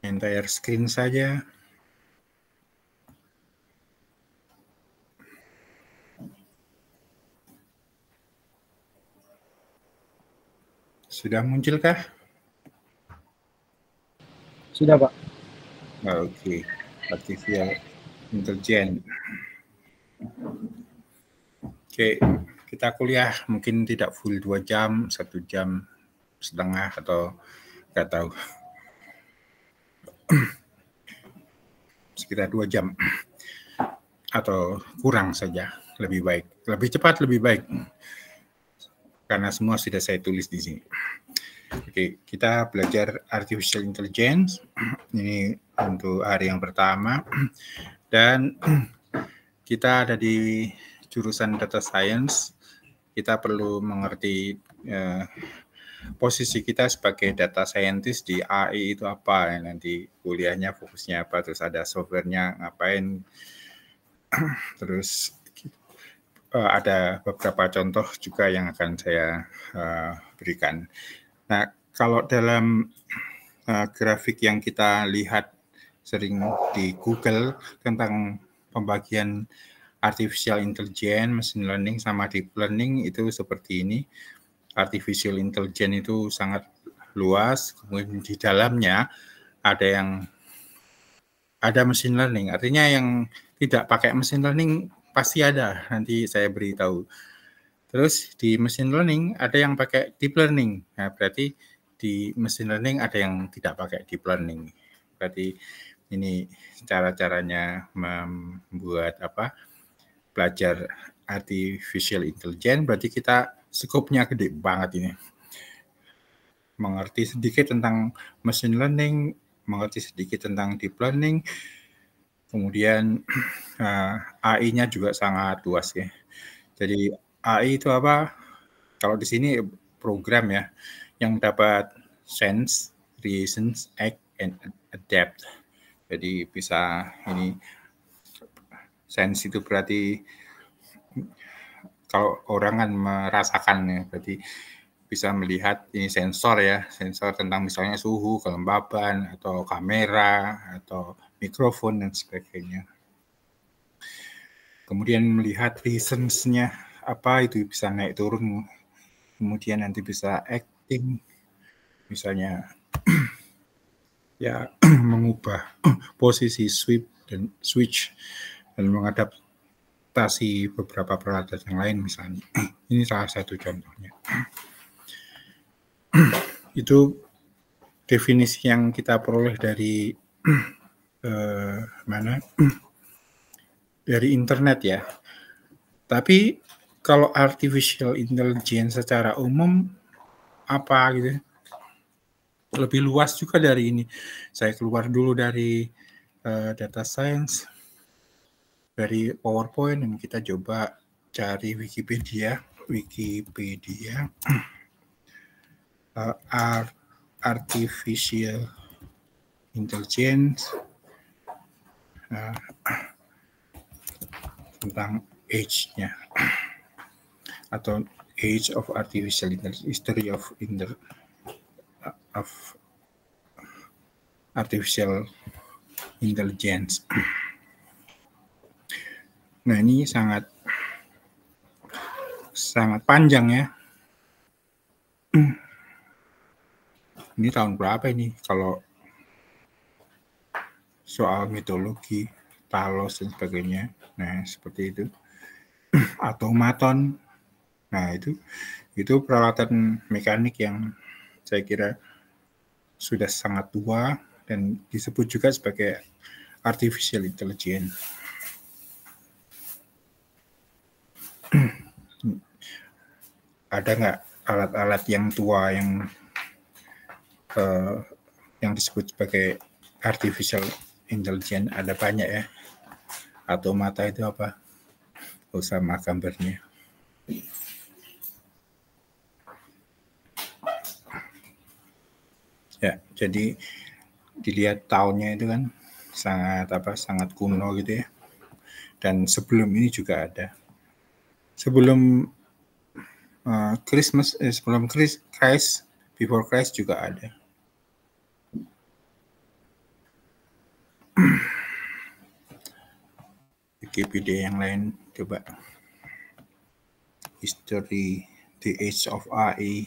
Entire screen saja. Sudah munculkah? Sudah, Pak. Oke. Artificial intelligence. Oke, kita kuliah mungkin tidak full 2 jam, 1 jam setengah atau nggak tahu. Sekitar 2 jam atau kurang saja, lebih baik. Lebih cepat lebih baik. Karena semua sudah saya tulis di sini. Oke, kita belajar artificial intelligence. Ini untuk hari yang pertama. Dan kita ada di jurusan data science. Kita perlu mengerti posisi kita sebagai data scientist di AI itu apa. Nanti kuliahnya fokusnya apa. Terus ada softwarenya ngapain. Terus ada beberapa contoh juga yang akan saya berikan. Nah, kalau dalam grafik yang kita lihat sering di Google tentang pembagian artificial intelligence, machine learning, sama deep learning itu seperti ini. Artificial intelligence itu sangat luas, kemudian di dalamnya ada machine learning. Artinya yang tidak pakai machine learning pasti ada, nanti saya beritahu. Terus di machine learning ada yang pakai deep learning. Nah, berarti di machine learning ada yang tidak pakai deep learning. Berarti ini cara-caranya membuat belajar artificial intelligence. Berarti kita skopnya gede banget ini. Mengerti sedikit tentang machine learning, mengerti sedikit tentang deep learning, kemudian AI-nya juga sangat luas ya. Jadi AI itu apa? Kalau di sini program ya, yang dapat sense, reason, act, and adapt. Jadi bisa ini sense itu berarti kalau orang kan merasakan ya, berarti bisa melihat ini sensor ya, sensor tentang misalnya suhu, kelembaban, atau kamera, atau mikrofon dan sebagainya. Kemudian melihat reasons-nya apa itu bisa naik turun, kemudian nanti bisa acting, misalnya ya mengubah posisi switch dan mengadaptasi beberapa peralatan yang lain misalnya. Ini salah satu contohnya. Itu definisi yang kita peroleh dari dari internet ya. Tapi kalau artificial intelligence secara umum apa gitu, lebih luas juga dari ini. Saya keluar dulu dari data science, dari PowerPoint, dan kita coba cari Wikipedia. Artificial intelligence tentang age-nya atau age of artificial intelligence, history of artificial intelligence. Nah, ini sangat panjang ya. Ini tahun berapa ini kalau soal mitologi, Talos dan sebagainya. Nah, seperti itu. Automaton. Nah, itu peralatan mekanik yang saya kira sudah sangat tua dan disebut juga sebagai artificial intelligence. Ada nggak alat-alat yang tua yang disebut sebagai artificial intelligence? Ada banyak ya. Automata itu apa? Sama gambarnya. Ya, jadi dilihat tahunnya itu kan sangat kuno gitu ya. Dan sebelum ini juga ada. Sebelum sebelum Christ Before Christ juga ada. Wikipedia yang lain coba. History, the age of AI.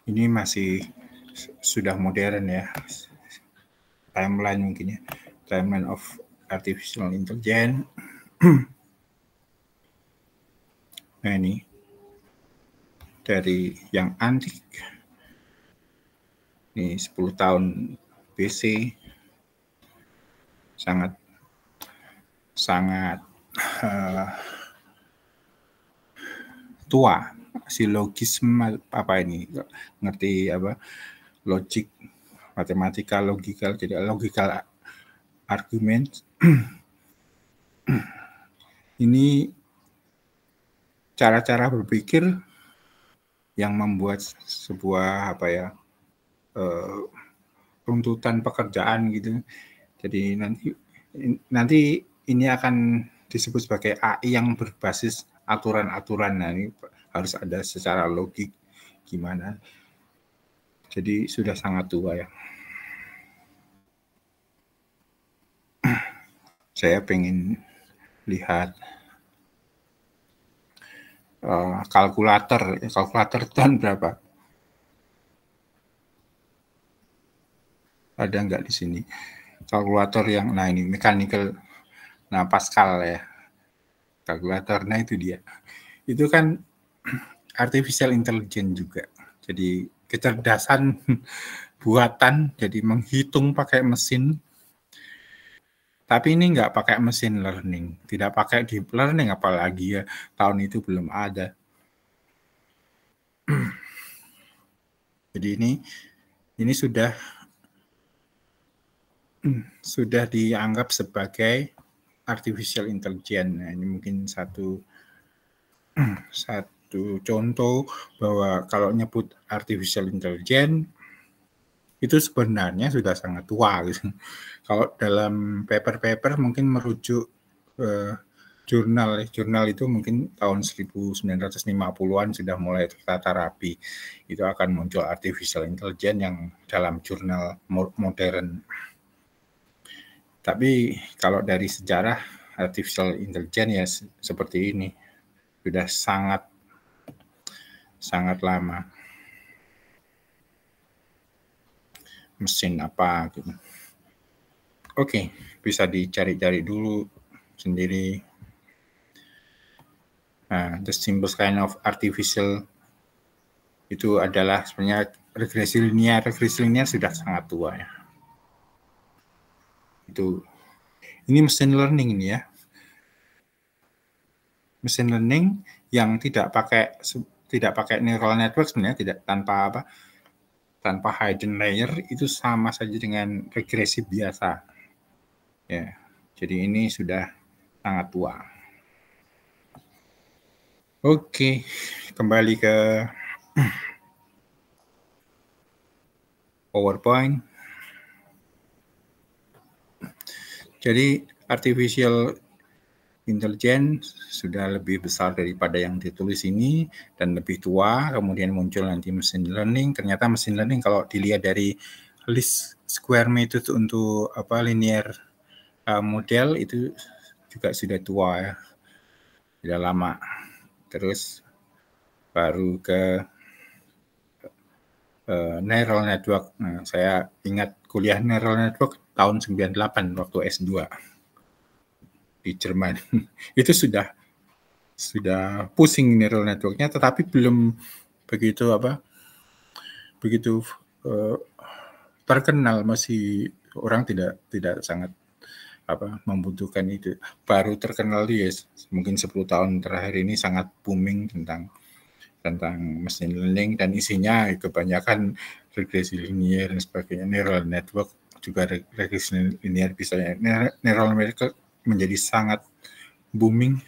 Ini masih sudah modern ya, timeline mungkin ya, timeline of artificial intelligence. Nah ini dari yang antik, ini 10 tahun BC, sangat tua. Silogisme apa ini, ngerti apa, logik, matematika, logikal, jadi logical argument. Ini cara-cara berpikir yang membuat sebuah apa ya, runtutan pekerjaan gitu. Jadi nanti ini akan disebut sebagai AI yang berbasis aturan-aturan. Nah, ini harus ada secara logik gimana. Jadi sudah sangat tua ya. Saya pengen lihat kalkulator tahun berapa? Ada nggak di sini? Kalkulator yang, nah ini mechanical, nah Pascal ya. Kalkulator, nah itu dia. Itu kan artificial intelligence juga. Jadi kecerdasan buatan, jadi menghitung pakai mesin. Tapi ini nggak pakai mesin learning, tidak pakai deep learning, apalagi ya tahun itu belum ada. Jadi ini sudah dianggap sebagai artificial intelligence. Nah, ini mungkin satu contoh bahwa kalau nyebut artificial intelligence itu sebenarnya sudah sangat tua gitu. Kalau dalam paper-paper mungkin merujuk jurnal itu mungkin tahun 1950-an sudah mulai tertata rapi. Itu akan muncul artificial intelligence yang dalam jurnal modern. Tapi kalau dari sejarah artificial intelligence ya seperti ini. Sudah sangat lama. Mesin apa gitu. Oke, bisa dicari-cari dulu sendiri. Nah, the simple kind of artificial itu adalah sebenarnya regresi linear. Regresi linear sudah sangat tua ya. Ini machine learning ini ya. Machine learning yang tidak pakai neural network sebenarnya, tanpa hidden layer, itu sama saja dengan regresi biasa. Ya. Jadi ini sudah sangat tua. Oke, kembali ke PowerPoint. Jadi artificial intelligence sudah lebih besar daripada yang ditulis ini dan lebih tua. Kemudian muncul nanti machine learning. Ternyata machine learning kalau dilihat dari least square method untuk linear model itu juga sudah tua ya, sudah lama. Terus baru ke neural network. Nah, saya ingat kuliah neural network tahun 98 waktu S2 di Jerman. Itu sudah pusing neural networknya, tetapi belum begitu terkenal, masih orang tidak sangat membutuhkan itu. Baru terkenal ya mungkin 10 tahun terakhir ini sangat booming tentang machine learning, dan isinya kebanyakan regresi linear dan sebagainya. Neural network juga regresi linear, bisa neural network menjadi sangat booming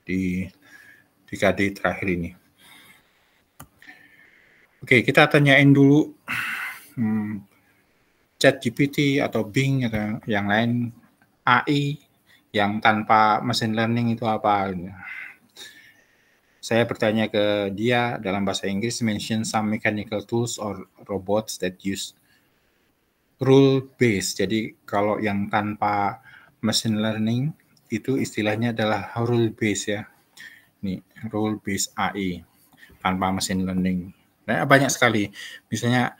di dekade terakhir ini. Oke, kita tanyain dulu ChatGPT atau Bing atau yang lain, AI yang tanpa machine learning itu apa? Saya bertanya ke dia dalam bahasa Inggris, mention some mechanical tools or robots that use rule based. Jadi kalau yang tanpa machine learning itu istilahnya adalah rule based ya. Nih, rule based AI tanpa machine learning. Nah, banyak sekali. Misalnya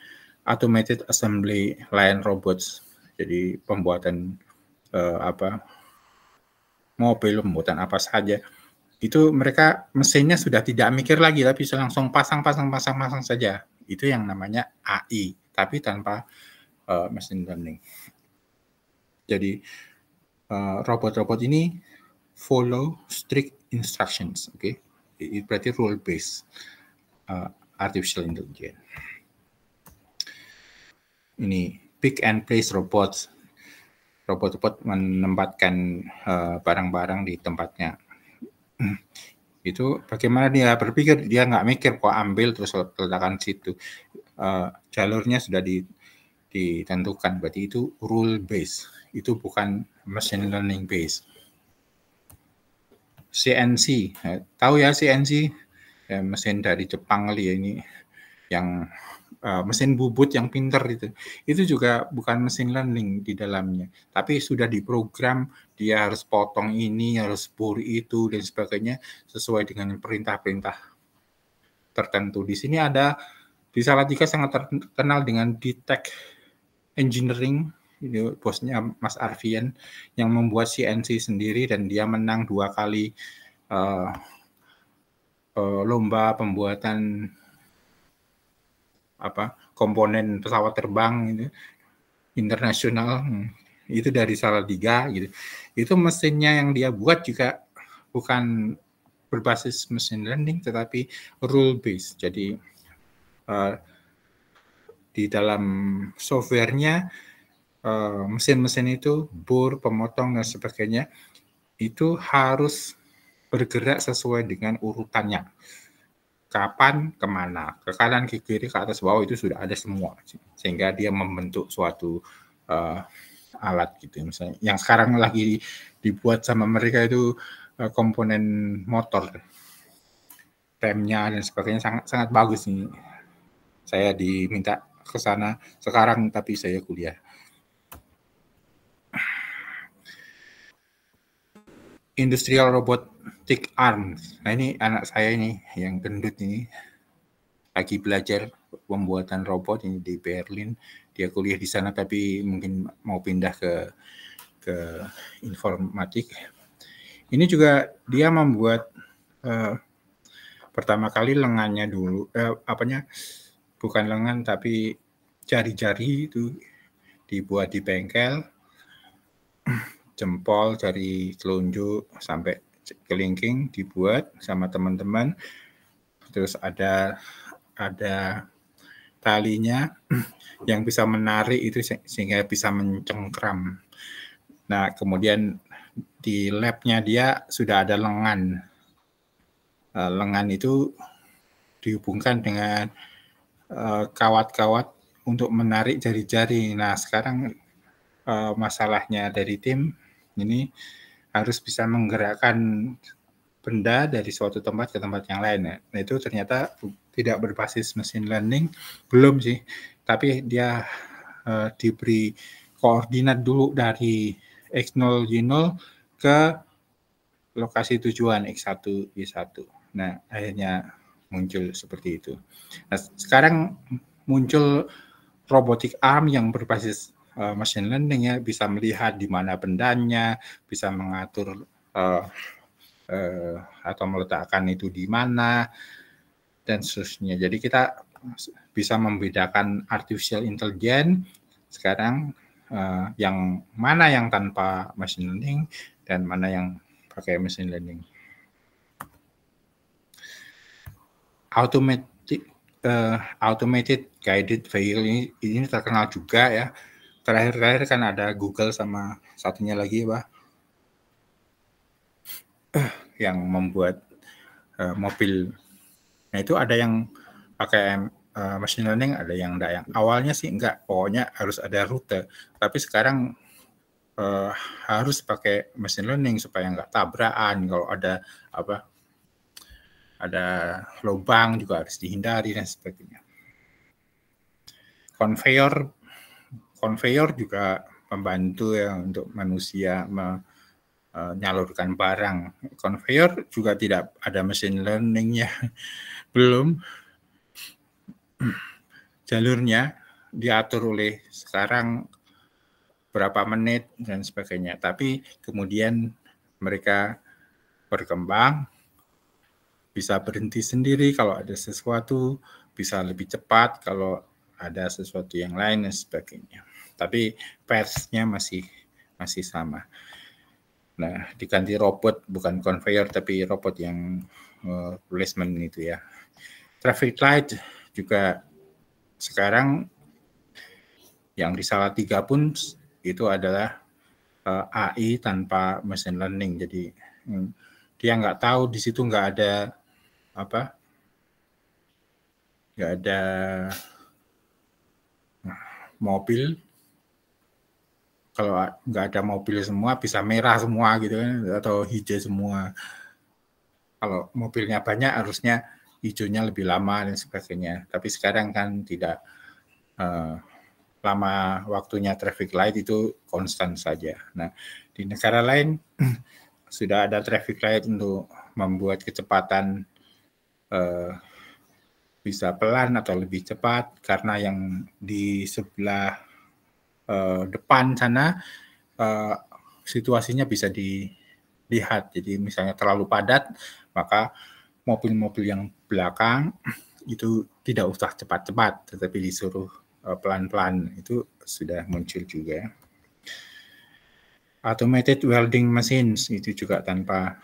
automated assembly line robots. Jadi pembuatan mobil, pembuatan apa saja. Itu mereka mesinnya sudah tidak mikir lagi, tapi langsung pasang saja. Itu yang namanya AI, tapi tanpa machine learning. Jadi robot-robot ini follow strict instructions, oke? Berarti rule based artificial intelligence. Ini pick and place robots. Robot-robot menempatkan barang-barang di tempatnya. Itu bagaimana dia berpikir, dia nggak mikir kok ambil terus letakkan situ. Jalurnya sudah ditentukan, berarti itu rule based, itu bukan machine learning based. CNC, tahu ya CNC, ya, mesin dari Jepang kali ya ini, yang mesin bubut yang pinter itu juga bukan machine learning di dalamnya, tapi sudah diprogram, dia harus potong ini, harus bor itu dan sebagainya sesuai dengan perintah-perintah tertentu. Di sini ada di Salatiga sangat terkenal dengan Detect Engineering, ini bosnya Mas Arfian yang membuat CNC sendiri dan dia menang 2 kali lomba pembuatan komponen pesawat terbang itu internasional, itu dari Salatiga gitu. Itu mesinnya yang dia buat juga bukan berbasis machine learning tetapi rule based. Jadi di dalam softwarenya mesin-mesin itu, bor, pemotong dan sebagainya itu harus bergerak sesuai dengan urutannya. Kapan, kemana, ke kanan, ke kiri, ke atas, bawah, itu sudah ada semua. Sehingga dia membentuk suatu alat gitu. Misalnya yang sekarang lagi dibuat sama mereka itu komponen motor, remnya dan sebagainya sangat bagus nih. Saya diminta ke sana sekarang tapi saya kuliah. Industrial robotic arms. Nah ini anak saya ini yang gendut ini lagi belajar pembuatan robot ini di Berlin. Dia kuliah di sana tapi mungkin mau pindah ke informatik. Ini juga dia membuat pertama kali lengannya dulu, bukan lengan tapi jari-jari itu dibuat di bengkel, jempol, jari telunjuk sampai kelingking dibuat sama teman-teman. Terus ada talinya yang bisa menarik itu sehingga bisa mencengkram. Nah, kemudian di labnya dia sudah ada lengan. Lengan itu dihubungkan dengan kawat-kawat untuk menarik jari-jari. Nah, sekarang masalahnya dari tim ini harus bisa menggerakkan benda dari suatu tempat ke tempat yang lain. Nah, itu ternyata tidak berbasis machine learning, belum sih. Tapi dia diberi koordinat dulu dari X0, Y0 ke lokasi tujuan X1, Y1. Nah, akhirnya muncul seperti itu. Nah, sekarang muncul robotic arm yang berbasis machine learning ya, bisa melihat di mana bendanya, bisa mengatur atau meletakkan itu di mana dan seterusnya. Jadi kita bisa membedakan artificial intelligence sekarang yang mana yang tanpa machine learning dan mana yang pakai machine learning. Automated guided vehicle ini terkenal juga ya. Terakhir kan ada Google sama satunya lagi yang membuat mobil. Nah itu ada yang pakai machine learning ada yang enggak, yang awalnya sih enggak, pokoknya harus ada rute. Tapi sekarang harus pakai machine learning supaya enggak tabrakan, kalau ada lubang juga harus dihindari dan sebagainya. Conveyor juga membantu ya untuk manusia menyalurkan barang. Conveyor juga tidak ada machine learning-nya, belum. Jalurnya diatur oleh sekarang berapa menit dan sebagainya. Tapi kemudian mereka berkembang, bisa berhenti sendiri kalau ada sesuatu, bisa lebih cepat kalau ada sesuatu yang lain dan sebagainya. Tapi path-nya masih sama. Nah, diganti robot, bukan conveyor, tapi robot yang placement itu ya. Traffic light juga sekarang yang di Salatiga pun itu adalah AI tanpa machine learning. Jadi dia nggak tahu di situ nggak ada mobil. Kalau nggak ada mobil semua bisa merah semua gitu kan, atau hijau semua. Kalau mobilnya banyak harusnya hijaunya lebih lama dan sebagainya. Tapi sekarang kan tidak lama waktunya traffic light itu konstan saja. Nah, di negara lain sudah ada traffic light untuk membuat kecepatan bisa pelan atau lebih cepat, karena yang di sebelah depan sana situasinya bisa dilihat. Jadi misalnya terlalu padat, maka mobil-mobil yang belakang itu tidak usah cepat-cepat, tetapi disuruh pelan-pelan. Itu sudah muncul juga. Automated welding machines itu juga tanpa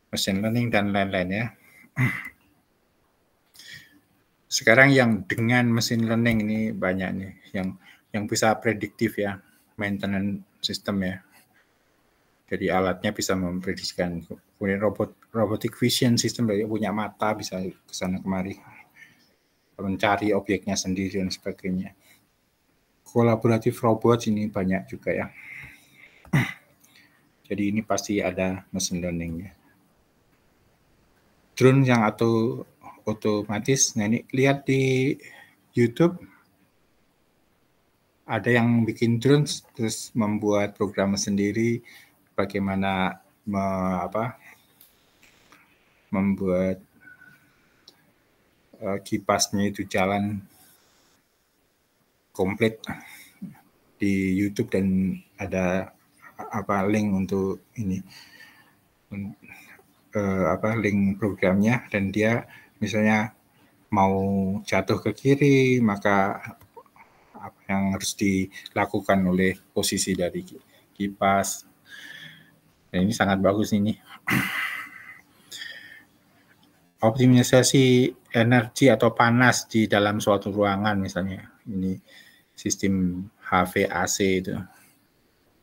machine learning dan lain-lain ya. Sekarang yang dengan machine learning ini banyak nih yang bisa prediktif ya, maintenance system ya. Jadi alatnya bisa memprediksikan. Kemudian robotic vision system, punya mata, bisa ke sana kemari mencari objeknya sendiri dan sebagainya. Kolaboratif robot ini banyak juga ya. Jadi ini pasti ada machine learning-nya. Drone yang otomatis. Nah, ini lihat di YouTube ada yang bikin drone terus membuat program sendiri bagaimana membuat kipasnya itu jalan komplit di YouTube, dan ada link untuk ini link programnya, dan dia misalnya mau jatuh ke kiri, maka apa yang harus dilakukan oleh posisi dari kipas. Dan ini sangat bagus ini. Optimisasi energi atau panas di dalam suatu ruangan misalnya. Ini sistem HVAC itu.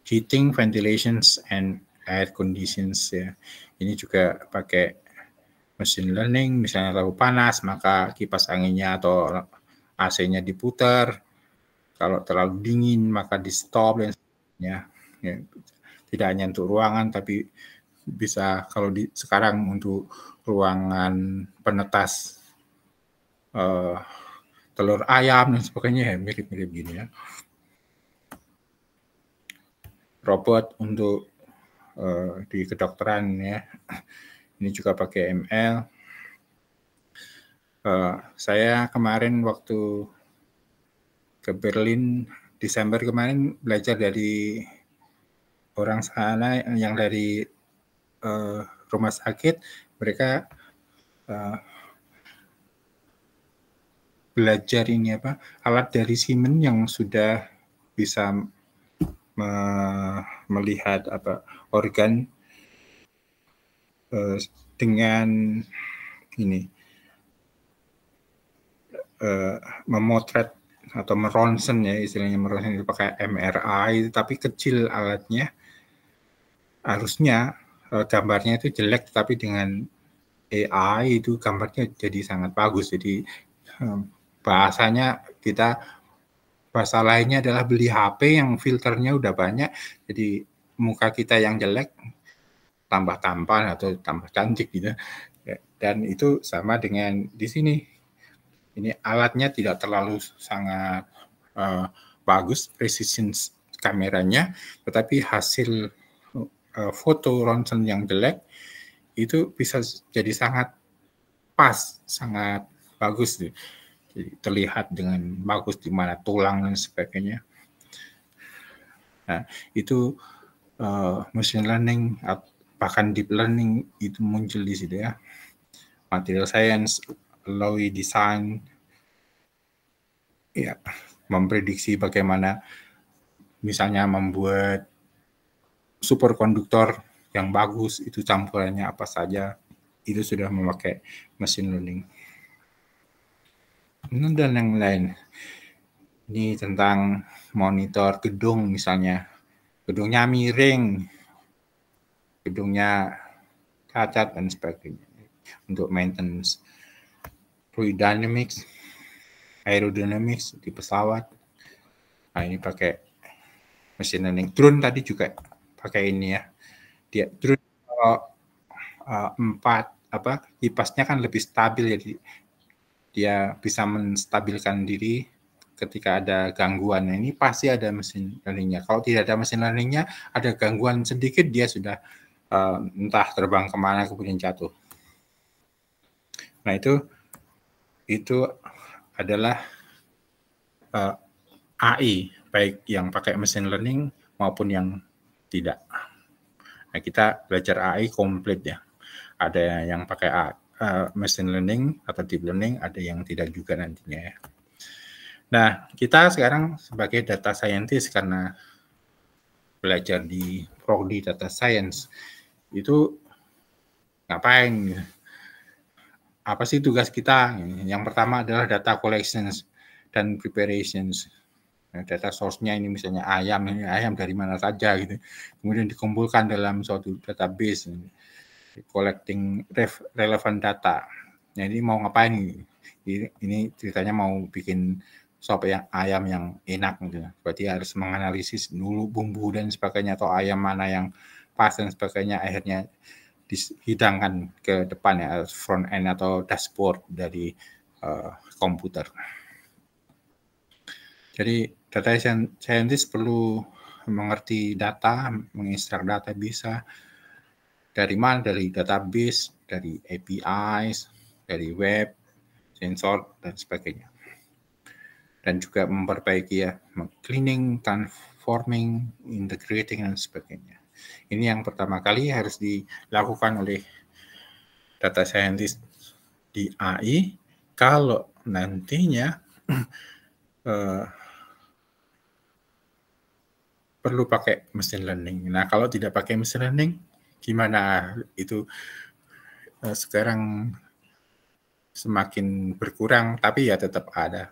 Heating, ventilations, and air conditions ya. Ini juga pakai machine learning, misalnya terlalu panas maka kipas anginnya atau AC-nya diputar. Kalau terlalu dingin maka di stop dan sebagainya. Ya, tidak hanya untuk ruangan tapi bisa kalau sekarang untuk ruangan penetas telur ayam dan sebagainya, ya, mirip-mirip gini ya. Robot untuk di kedokteran ya, ini juga pakai ML. Saya kemarin waktu ke Berlin Desember kemarin belajar dari orang sana yang dari rumah sakit. Mereka belajar ini alat dari Siemens yang sudah bisa melihat organ dengan ini memotret atau meronsen ya, istilahnya meronsen itu pakai MRI, tapi kecil alatnya. Harusnya gambarnya itu jelek, tapi dengan AI itu gambarnya jadi sangat bagus. Jadi bahasanya bahasa lainnya adalah beli HP yang filternya udah banyak, jadi muka kita yang jelek tambah tampan atau tambah cantik gitu. Dan itu sama dengan di sini. Ini alatnya tidak terlalu sangat bagus precision kameranya, tetapi hasil foto ronsen yang jelek itu bisa jadi sangat pas, sangat bagus. Jadi terlihat dengan bagus di mana tulang dan sebagainya. Nah, itu machine learning, bahkan deep learning itu muncul di situ ya. Material science, law design, ya, memprediksi bagaimana misalnya membuat superkonduktor yang bagus, itu campurannya apa saja, itu sudah memakai machine learning. Dan yang lain, ini tentang monitor gedung misalnya, gedungnya miring, gedungnya cacat dan sebagainya, untuk maintenance. Fluid dynamics, aerodynamics di pesawat. Nah, ini pakai machine learning. Drone tadi juga pakai ini ya. Dia drone kipasnya kan lebih stabil, jadi dia bisa menstabilkan diri ketika ada gangguan. Nah, ini pasti ada mesin learning-nya. Kalau tidak ada mesin learning-nya, ada gangguan sedikit dia sudah entah terbang kemana kemudian jatuh. Nah, itu adalah AI, baik yang pakai mesin learning maupun yang tidak. Nah, kita belajar AI komplit ya. Ada yang pakai machine learning atau deep learning, ada yang tidak juga nantinya ya. Nah, kita sekarang sebagai data scientist karena belajar di prodi data science, itu ngapain? Apa sih tugas kita? Yang pertama adalah data collections dan preparations. Data source-nya ini misalnya ayam dari mana saja gitu. Kemudian dikumpulkan dalam suatu database, collecting relevant data. Nah, ini mau ngapain? Ini ceritanya mau bikin sop ayam yang enak gitu. Berarti harus menganalisis dulu bumbu dan sebagainya, atau ayam mana yang pas dan sebagainya, akhirnya dihidangkan ke depan ya, front end atau dashboard dari komputer. Jadi data scientist perlu mengerti data, mengekstrak data bisa dari mana, dari database, dari APIs, dari web, sensor, dan sebagainya. Dan juga memperbaiki ya, cleaning, transforming, integrating, dan sebagainya. Ini yang pertama kali harus dilakukan oleh data scientist di AI. Kalau nantinya perlu pakai machine learning. Nah, kalau tidak pakai machine learning, gimana? Itu sekarang semakin berkurang, tapi ya tetap ada.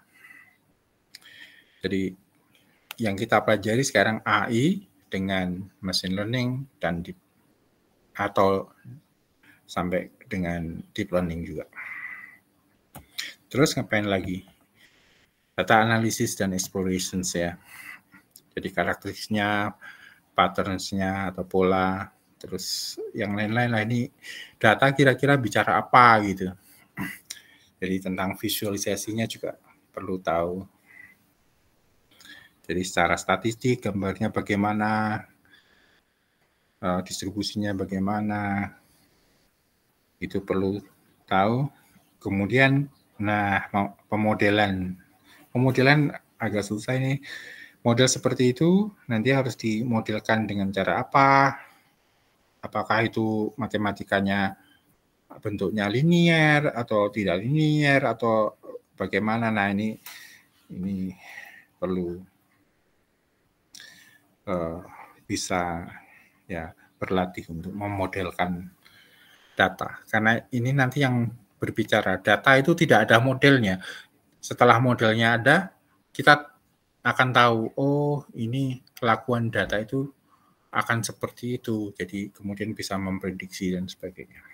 Jadi yang kita pelajari sekarang AI dengan machine learning dan atau sampai dengan deep learning juga. Terus ngapain lagi? Data analysis dan explorations ya. Jadi karakteristiknya, patterns-nya atau pola, terus yang lain-lain lah. Ini data kira-kira bicara apa gitu. Jadi tentang visualisasinya juga perlu tahu. Jadi secara statistik gambarnya bagaimana, distribusinya bagaimana, itu perlu tahu. Kemudian, nah, pemodelan agak susah ini. Model seperti itu nanti harus dimodelkan dengan cara apa? Apakah itu matematikanya bentuknya linier atau tidak linier atau bagaimana? Nah, ini perlu bisa ya berlatih untuk memodelkan data, karena ini nanti yang berbicara data itu tidak ada modelnya. Setelah modelnya ada, kita akan tahu, oh ini kelakuan data itu akan seperti itu, jadi kemudian bisa memprediksi dan sebagainya.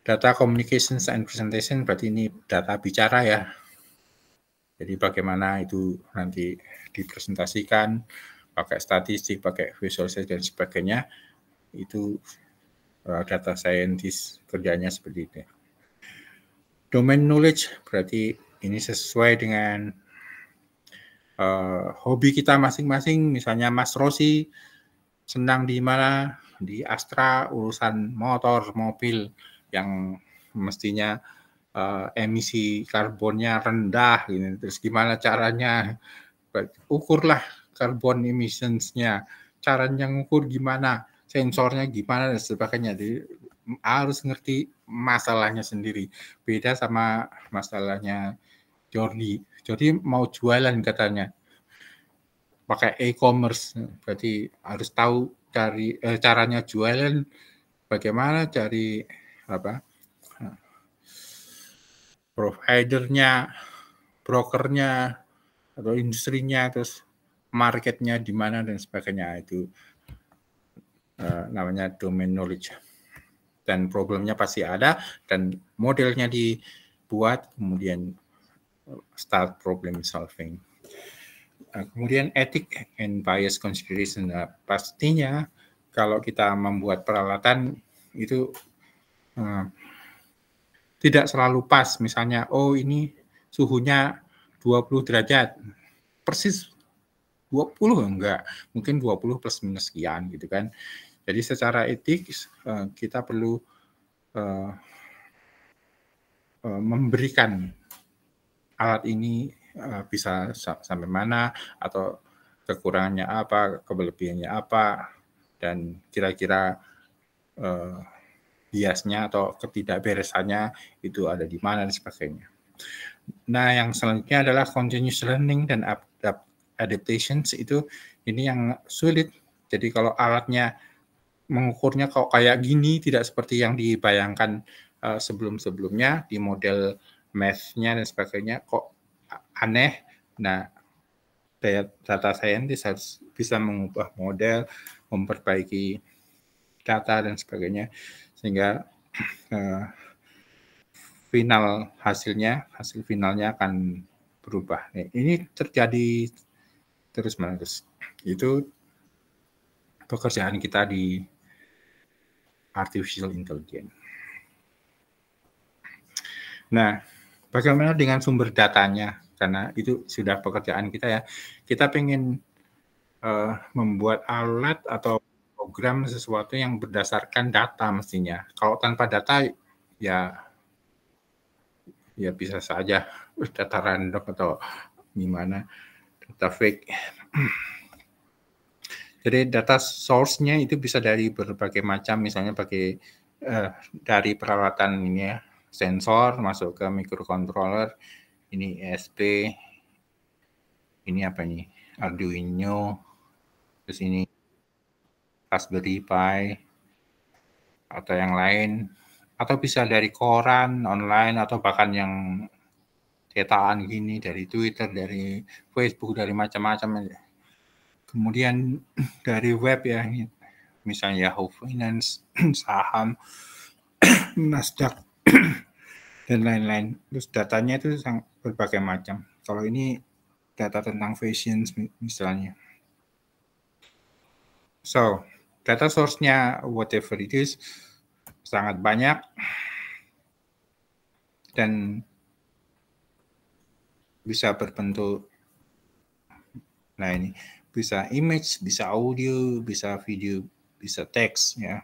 Data communications and presentation berarti ini data bicara ya. Jadi bagaimana itu nanti dipresentasikan, pakai statistik, pakai visualisasi dan sebagainya, itu data scientist kerjanya seperti itu. Domain knowledge berarti ini sesuai dengan hobi kita masing-masing. Misalnya Mas Rosi senang di mana, di Astra urusan motor, mobil yang mestinya emisi karbonnya rendah, gitu. Terus gimana caranya? Ukurlah carbon emissionsnya, caranya ngukur gimana, sensornya gimana dan sebagainya. Jadi harus ngerti masalahnya sendiri. Beda sama masalahnya Jordi. Jordi mau jualan katanya, pakai e-commerce, berarti harus tahu cari caranya jualan, bagaimana cari apa providernya, brokernya, atau industrinya, terus marketnya di mana dan sebagainya. Itu namanya domain knowledge. Dan problemnya pasti ada, dan modelnya dibuat, kemudian start problem solving. Kemudian ethic and bias consideration. Pastinya kalau kita membuat peralatan itu tidak selalu pas. Misalnya, oh ini suhunya 20 derajat. Persis 20 enggak. Mungkin 20 plus minus sekian gitu kan. Jadi secara etik kita perlu memberikan alat ini bisa sampai mana, atau kekurangannya apa, kelebihannya apa, dan kira-kira biasnya atau ketidakberesannya itu ada di mana dan sebagainya. Nah, yang selanjutnya adalah continuous learning dan adaptations. Itu ini yang sulit. Jadi kalau alatnya mengukurnya kok kayak gini, tidak seperti yang dibayangkan sebelum-sebelumnya di model math-nya dan sebagainya, kok aneh. Nah, data scientist harus bisa mengubah model, memperbaiki data dan sebagainya, sehingga hasil finalnya akan berubah. Ini terjadi terus-menerus. Itu pekerjaan kita di artificial intelligence. Nah, bagaimana dengan sumber datanya? Karena itu sudah pekerjaan kita ya. Kita pengen membuat alat atau program sesuatu yang berdasarkan data mestinya. Kalau tanpa data ya bisa saja data random atau gimana, data fake. Jadi data source-nya itu bisa dari berbagai macam, misalnya pakai dari peralatan ini ya, sensor masuk ke microcontroller, ini ESP, ini apa ini, Arduino, terus ini Raspberry Pi, atau yang lain, atau bisa dari koran online, atau bahkan yang cetakan gini, dari Twitter, dari Facebook, dari macam-macam. Kemudian dari web ya, misalnya Yahoo Finance, saham, Nasdaq, dan lain-lain. Terus datanya itu berbagai macam. Kalau ini data tentang fashion misalnya. So, data source-nya whatever it is sangat banyak, dan bisa berbentuk, nah ini bisa image, bisa audio, bisa video, bisa teks ya.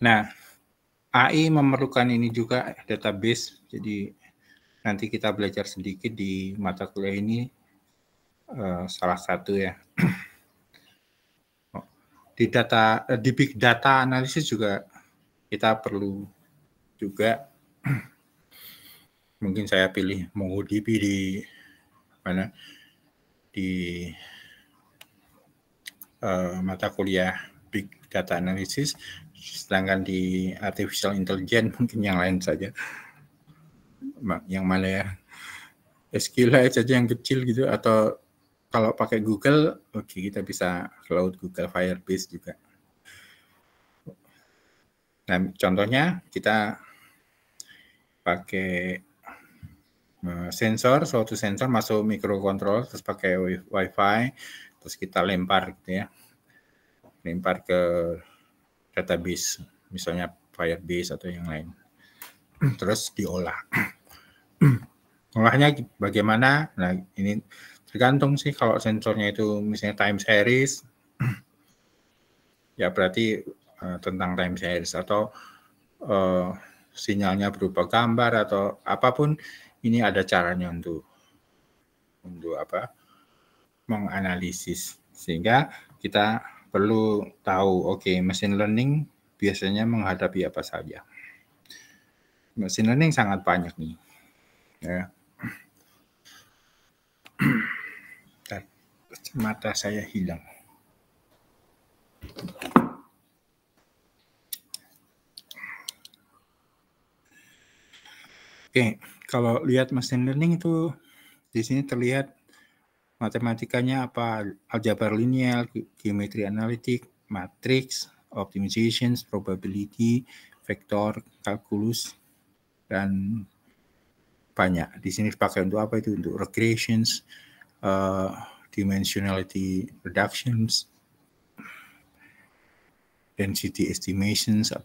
Nah, AI memerlukan ini juga, database. Jadi nanti kita belajar sedikit di mata kuliah ini, salah satu ya. Di big data analisis juga kita perlu juga. Mungkin saya pilih MongoDB di mana, di mata kuliah big data analysis, sedangkan di artificial intelligence mungkin yang lain saja. Yang mana ya, SQLite saja yang kecil gitu, atau kalau pakai Google, oke, kita bisa cloud Google Firebase juga. Nah, contohnya kita pakai sensor, suatu sensor masuk microcontroller, terus pakai Wi-Fi, terus kita lempar gitu ya, lempar ke database, misalnya Firebase atau yang lain, terus diolah. Olahnya bagaimana? Nah, ini tergantung sih, kalau sensornya itu misalnya time series, ya berarti tentang time series, atau sinyalnya berupa gambar atau apapun, ini ada caranya untuk menganalisis, sehingga kita perlu tahu, oke, machine learning biasanya menghadapi apa saja. Machine learning sangat banyak nih, ya. Mata saya hilang. Oke, kalau lihat machine learning itu di sini terlihat matematikanya apa, aljabar linear, geometri analitik, matrix, optimizations, probability, vektor, kalkulus, dan banyak. Di sini dipakai untuk apa itu? Untuk regressions, dimensionality reductions, density estimations,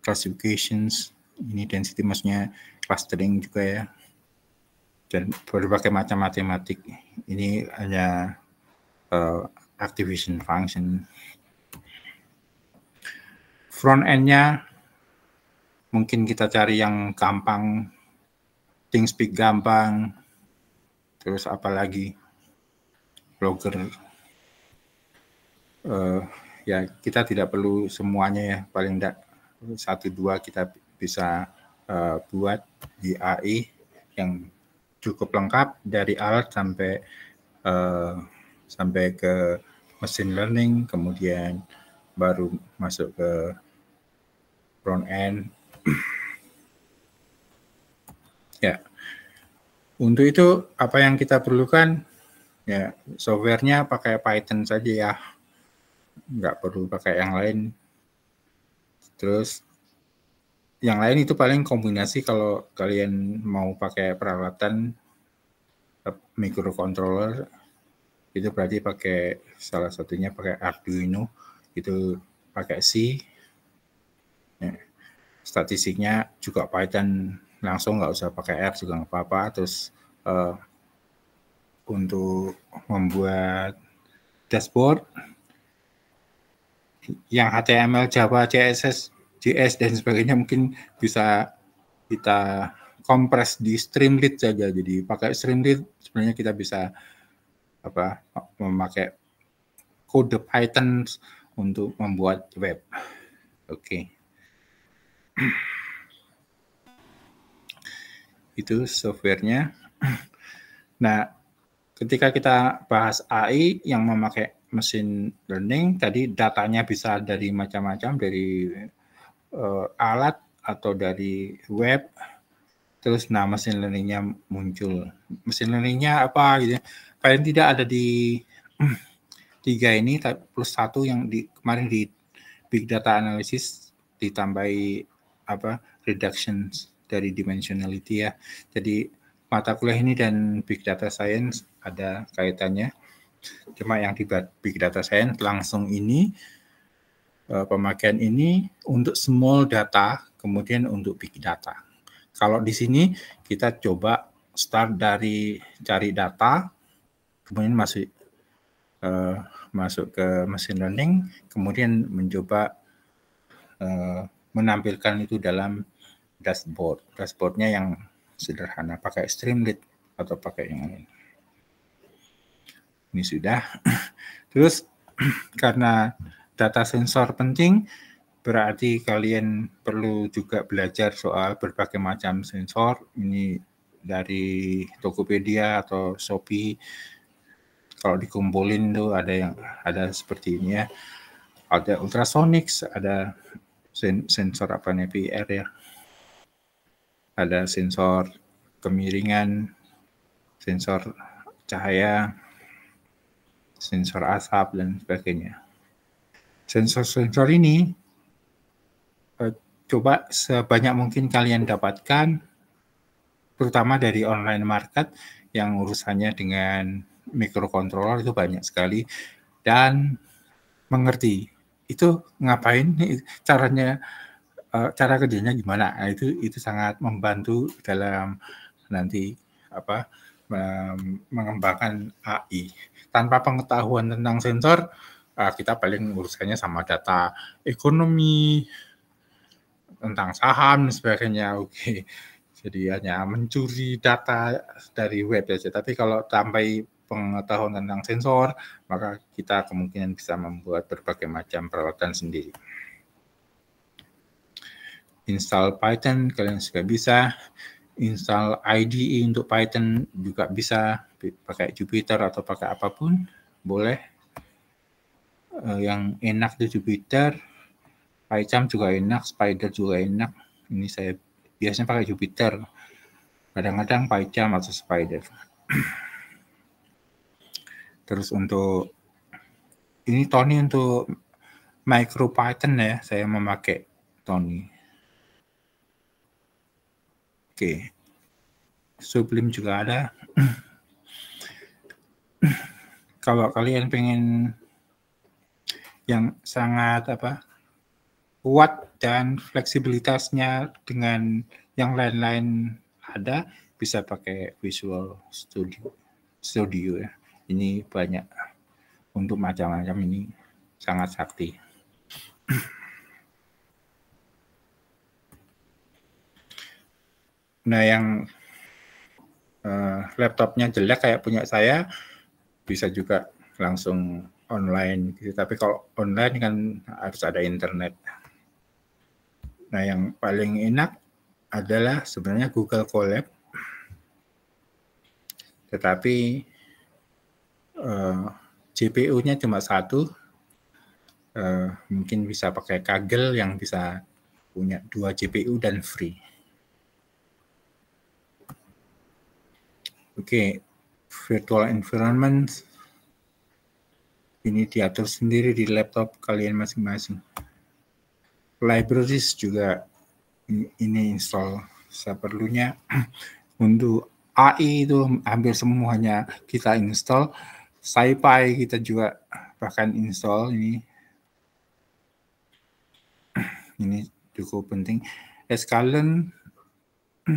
classifications. Ini density maksudnya clustering juga ya. Dan berbagai macam matematik. Ini hanya activation function. Front end-nya mungkin kita cari yang gampang, ThingSpeak gampang, terus apalagi Blogger. Ya kita tidak perlu semuanya ya, paling tidak 1-2 kita bisa buat di AI yang cukup lengkap dari alat sampai ke machine learning, kemudian baru masuk ke front end. Ya, untuk itu apa yang kita perlukan? Ya, softwarenya pakai Python saja ya, nggak perlu pakai yang lain. Terus yang lain itu paling kombinasi, kalau kalian mau pakai peralatan microcontroller, itu berarti pakai salah satunya pakai Arduino, itu pakai C. Ya, statistiknya juga Python langsung, nggak usah pakai R juga nggak apa-apa. Terus untuk membuat dashboard yang HTML, Java, CSS, JS dan sebagainya mungkin bisa kita kompres di Streamlit saja. Jadi pakai Streamlit sebenarnya kita bisa memakai kode Python untuk membuat web. Oke. Itu softwarenya. Nah, ketika kita bahas AI yang memakai machine learning, tadi datanya bisa dari macam-macam, dari alat atau dari web. Terus machine learning-nya muncul. Machine learning-nya apa gitu ya? Paling tidak ada di 3 ini plus 1 yang kemarin di big data analysis ditambahi reduction dari dimensionality ya. Jadi mata kuliah ini dan big data science ada kaitannya. Cuma yang di big data science langsung ini pemakaian ini untuk small data, kemudian untuk big data. Kalau di sini kita coba start dari cari data, kemudian masuk ke machine learning, kemudian mencoba menampilkan itu dalam dashboard. Dashboardnya yang sederhana, pakai Streamlit atau pakai yang lain. Ini sudah. Terus karena data sensor penting, berarti kalian perlu juga belajar soal berbagai macam sensor. Ini dari Tokopedia atau Shopee. Kalau dikumpulin tuh ada seperti ini ya. Ada ultrasonics, ada sensor PR ya. Ada sensor kemiringan, sensor cahaya, sensor asap, dan sebagainya. Sensor-sensor ini coba sebanyak mungkin kalian dapatkan, terutama dari online market yang urusannya dengan microcontroller itu banyak sekali, dan mengerti itu ngapain, caranya, cara kerjanya gimana. Nah, itu sangat membantu dalam nanti mengembangkan AI. Tanpa pengetahuan tentang sensor, kita paling urusannya sama data ekonomi, tentang saham dan sebagainya. Oke. Jadi hanya mencuri data dari web saja. Tapi kalau sampai pengetahuan tentang sensor, maka kita kemungkinan bisa membuat berbagai macam peralatan sendiri. Install Python kalian juga bisa. Install IDE untuk Python juga bisa, pakai Jupyter atau pakai apapun boleh. Yang enak itu Jupyter, PyCharm juga enak, Spider juga enak. Ini saya biasanya pakai Jupyter, kadang-kadang PyCharm atau Spider. Terus untuk ini Tony untuk MicroPython ya, saya memakai Tony. Oke. Sublime juga ada. Kalau kalian pengen yang sangat kuat dan fleksibilitasnya dengan yang lain-lain ada, bisa pakai Visual Studio ya. Ini banyak untuk macam-macam, ini sangat sakti. Nah, yang laptopnya jelek kayak punya saya, bisa juga langsung online gitu. Tapi kalau online kan harus ada internet. Nah, yang paling enak adalah sebenarnya Google Colab. Tetapi GPU-nya cuma satu. Mungkin bisa pakai Kaggle yang bisa punya 2 GPU dan free. Oke, virtual environment ini diatur sendiri di laptop kalian masing-masing. Libraries juga ini install seperlunya. Untuk AI itu hampir semuanya kita install. SciPy kita juga bahkan install ini cukup penting. Escalent,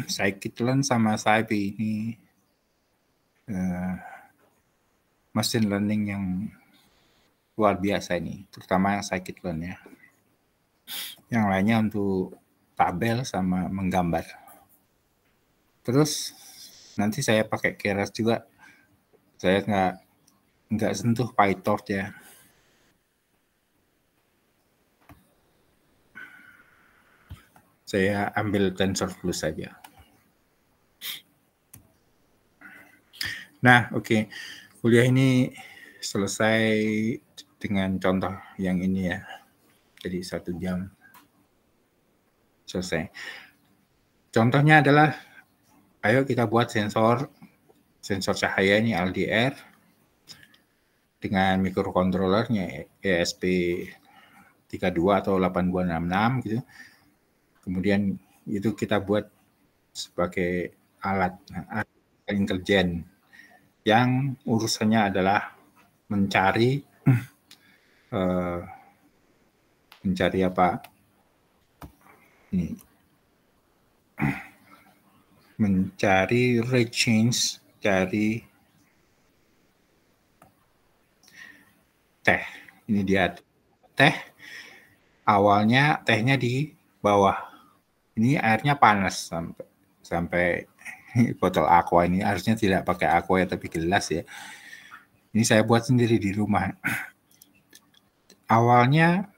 Scikit-learn sama SciPy ini machine learning yang luar biasa ini, terutama yang Scikit-learn ya. Yang lainnya untuk tabel sama menggambar. Terus nanti saya pakai Keras juga. Saya nggak sentuh PyTorch ya. Saya ambil TensorFlow saja. Nah, oke. Kuliah ini selesai dengan contoh yang ini ya. Jadi 1 jam selesai. Contohnya adalah, ayo kita buat sensor cahaya ini LDR dengan microcontrollernya ESP32 atau 8266 gitu. Kemudian itu kita buat sebagai alat intelijen yang urusannya adalah mencari apa? Mencari rate change dari teh. Ini dia teh. Awalnya tehnya di bawah. Ini airnya panas sampai botol aqua ini harusnya tidak pakai aqua ya, tapi gelas ya. Ini saya buat sendiri di rumah. Awalnya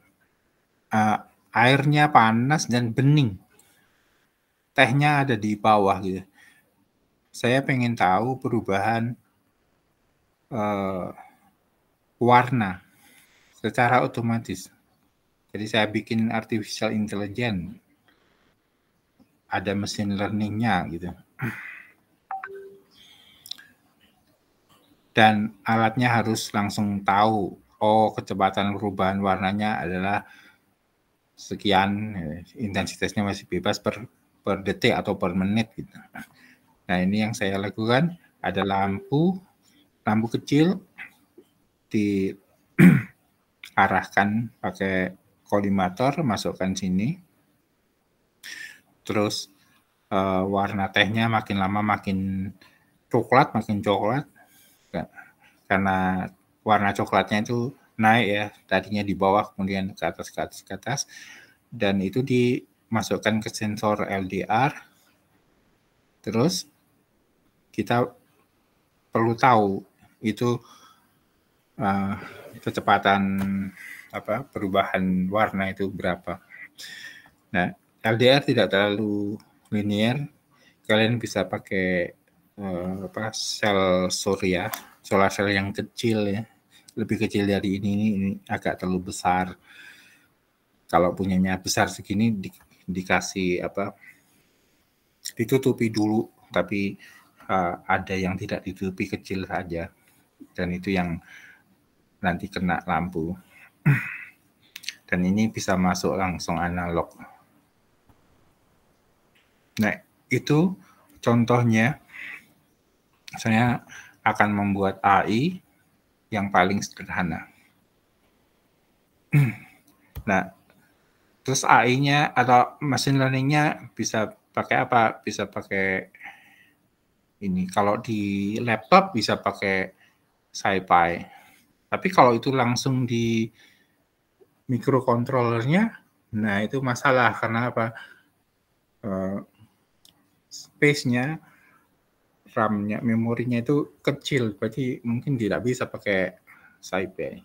airnya panas dan bening. Tehnya ada di bawah gitu. Saya pengen tahu perubahan warna secara otomatis. Jadi saya bikin artificial intelligence. Ada mesin learning-nya gitu. dan alatnya harus langsung tahu, oh kecepatan perubahan warnanya adalah sekian, intensitasnya masih bebas per detik atau per menit gitu. Nah ini yang saya lakukan, ada lampu kecil diarahkan pakai kolimator, masukkan sini, terus warna tehnya makin lama makin coklat, karena warna coklatnya itu naik ya, tadinya di bawah kemudian ke atas, dan itu dimasukkan ke sensor LDR. Terus kita perlu tahu itu kecepatan perubahan warna itu berapa. Nah, LDR tidak terlalu linear. Kalian bisa pakai sel solar cell yang kecil ya, lebih kecil dari ini agak terlalu besar. Kalau punyanya besar segini dikasih ditutupi dulu, tapi ada yang tidak ditutupi, kecil saja, dan itu yang nanti kena lampu. Dan ini bisa masuk langsung analog. Nah, itu contohnya. Saya akan membuat AI yang paling sederhana. Nah, terus AI-nya atau machine learning-nya bisa pakai apa? Bisa pakai ini. Kalau di laptop bisa pakai SciPy. Tapi kalau itu langsung di microcontroller-nya, nah itu masalah. Karena apa? Space-nya, RAM-nya, memorinya itu kecil, berarti mungkin tidak bisa pakai SciPy.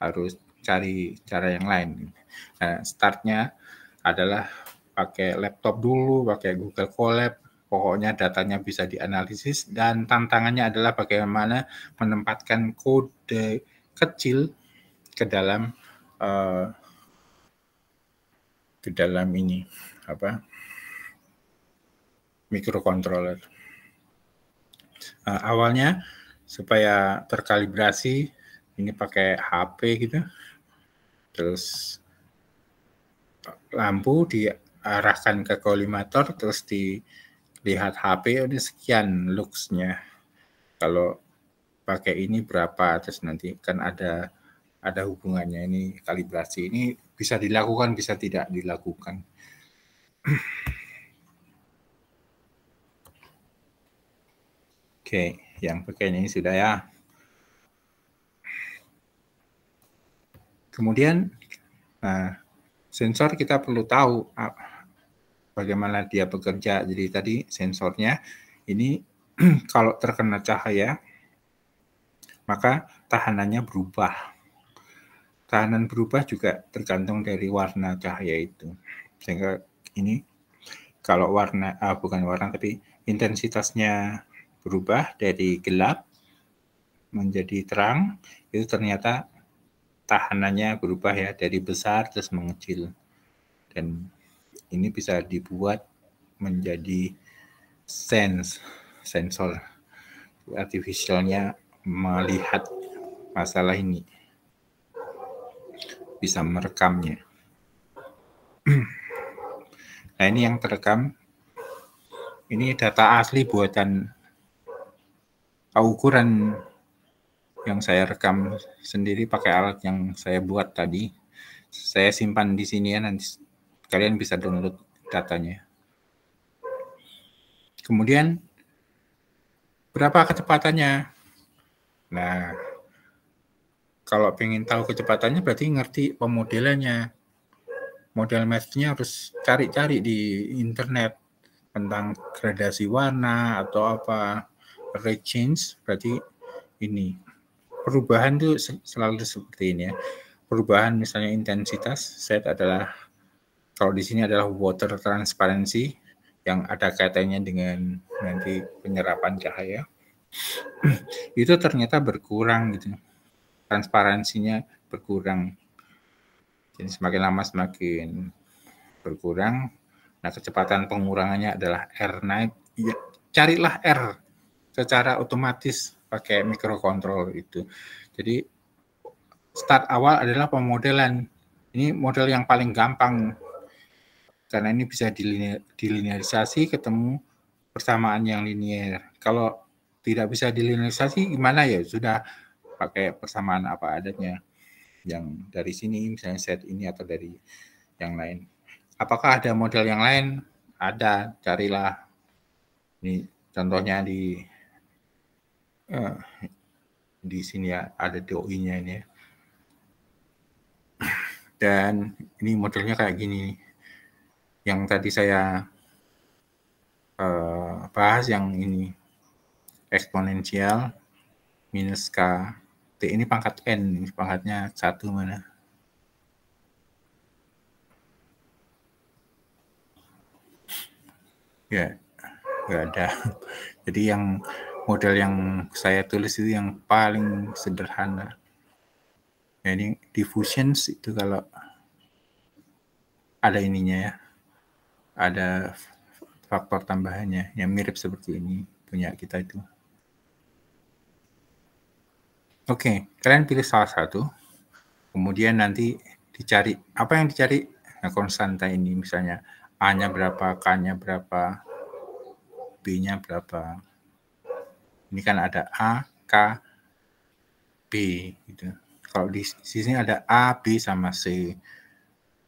Harus cari cara yang lain. Nah, startnya adalah pakai laptop dulu, pakai Google Colab. Pokoknya datanya bisa dianalisis, dan tantangannya adalah bagaimana menempatkan kode kecil ke dalam ini microcontroller. Awalnya supaya terkalibrasi ini pakai HP gitu, terus lampu diarahkan ke kolimator, terus dilihat HP, udah sekian luxnya. Kalau pakai ini berapa, terus nanti kan ada hubungannya, ini kalibrasi. Ini bisa dilakukan, bisa tidak dilakukan. Oke, yang bagian ini sudah ya. Kemudian sensor kita perlu tahu bagaimana dia bekerja. Jadi tadi sensornya ini kalau terkena cahaya, maka tahanannya berubah. Tahanan berubah juga tergantung dari warna cahaya itu. Sehingga ini kalau warna, bukan warna, tapi intensitasnya berubah dari gelap menjadi terang, itu ternyata tahanannya berubah ya, dari besar terus mengecil. Dan ini bisa dibuat menjadi sensor artificialnya melihat masalah ini, bisa merekamnya. Nah, ini yang terekam, ini data asli buatan ukuran yang saya rekam sendiri pakai alat yang saya buat tadi. Saya simpan di sini ya, nanti kalian bisa download datanya. Kemudian berapa kecepatannya? Nah, kalau pengen tahu kecepatannya berarti ngerti pemodelannya. Model math-nya harus cari-cari di internet tentang gradasi warna atau apa, rate change, berarti ini. Perubahan itu selalu seperti ini ya. Perubahan misalnya intensitas, set adalah, kalau di sini adalah water transparency, yang ada kaitannya dengan nanti penyerapan cahaya. Itu ternyata berkurang gitu. Transparansinya berkurang. Jadi semakin lama semakin berkurang. Nah, kecepatan pengurangannya adalah R naik. Ya, carilah R secara otomatis. pakai microcontroller itu. Jadi start awal adalah pemodelan. Ini model yang paling gampang karena ini bisa dilinearisasi ketemu persamaan yang linier. Kalau tidak bisa dilinearisasi gimana ya? Sudah pakai persamaan apa adanya. Yang dari sini misalnya set ini atau dari yang lain. Apakah ada model yang lain? Ada, carilah. Ini contohnya di sini ya, ada DOI-nya ini ya. Dan ini modelnya kayak gini. Yang tadi saya bahas yang ini eksponensial minus K. T ini pangkat N, ini pangkatnya 1 mana? Ya, nggak ada. Jadi yang model yang saya tulis itu yang paling sederhana. Ya, ini diffusions itu kalau ada ininya ya, ada faktor tambahannya yang mirip seperti ini punya kita itu. Oke, kalian pilih salah satu, kemudian nanti dicari apa yang dicari. Nah, konstanta ini misalnya A-nya berapa, K-nya berapa, B-nya berapa. Ini kan ada A, K, B gitu. Kalau di sini ada A, B sama C.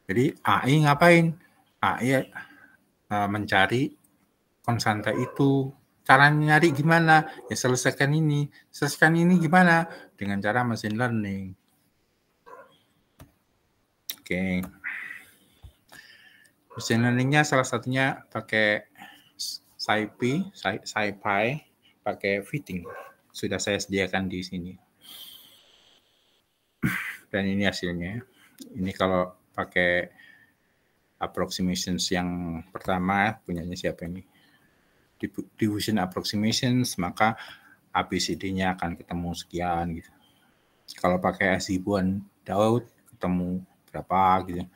Jadi AI ngapain? AI mencari konstanta itu. Caranya nyari gimana? Ya selesaikan ini. Selesaikan ini gimana? Dengan cara machine learning. Oke. Machine learning-nya salah satunya pakai SciPy, pakai fitting. Sudah saya sediakan di sini. Dan ini hasilnya. Ini kalau pakai approximations yang pertama, punyanya siapa ini? Diffusion approximations, maka ABCD-nya akan ketemu sekian gitu. Kalau pakai Azibuan Daud ketemu berapa gitu.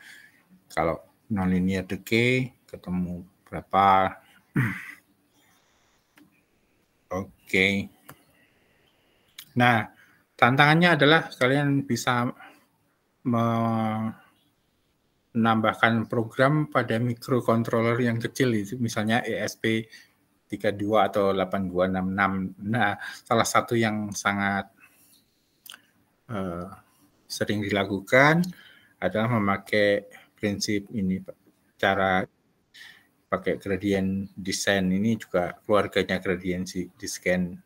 Kalau nonlinear decay ketemu berapa. Oke. Nah, tantangannya adalah kalian bisa menambahkan program pada microcontroller yang kecil itu, misalnya ESP32 atau 8266. Nah, salah satu yang sangat sering dilakukan adalah memakai prinsip ini, cara pakai gradient descent. Ini juga keluarganya gradient descent.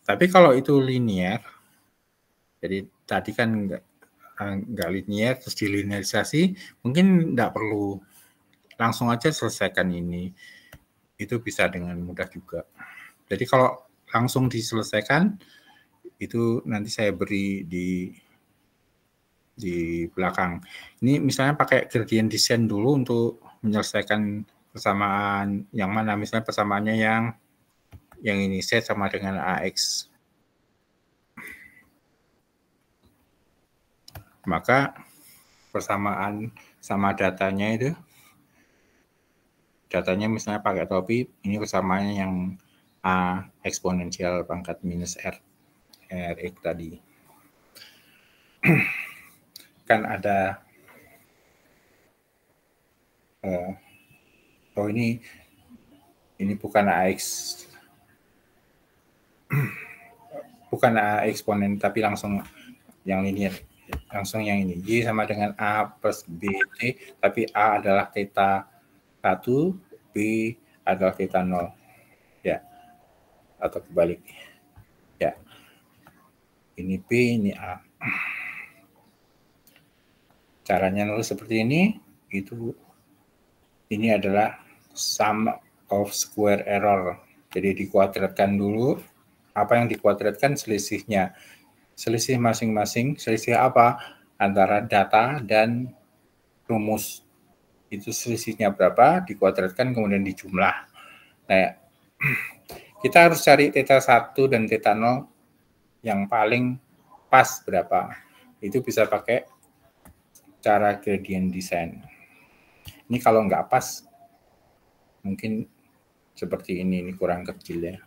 Tapi kalau itu linear, jadi tadi kan nggak linear, terus dilinearisasi, mungkin nggak perlu langsung aja selesaikan ini. Itu bisa dengan mudah juga. Jadi kalau langsung diselesaikan, itu nanti saya beri di belakang. Ini misalnya pakai gradient descent dulu untuk menyelesaikan persamaan yang mana, misalnya persamaannya yang ini Z sama dengan AX. Maka persamaan sama datanya itu, datanya misalnya pakai topi, ini persamaannya yang A eksponensial pangkat minus Rx tadi. Kan ada oh ini bukan AX, bukan A eksponen, tapi langsung yang linear, langsung yang ini. Y sama dengan A plus BT, tapi A adalah theta 1, B adalah theta 0. Ya, atau kebalik. Ya, ini B, ini A. Caranya nulis seperti ini, ini adalah sum of square error. Jadi dikuadratkan dulu. Apa yang dikuadratkan selisihnya. Selisih masing-masing, selisih apa? Antara data dan rumus. Itu selisihnya berapa, dikuadratkan kemudian dijumlah. Nah, kita harus cari theta 1 dan theta 0 yang paling pas berapa. Itu bisa pakai cara gradient descent. Ini kalau nggak pas, mungkin seperti ini kurang kecil ya.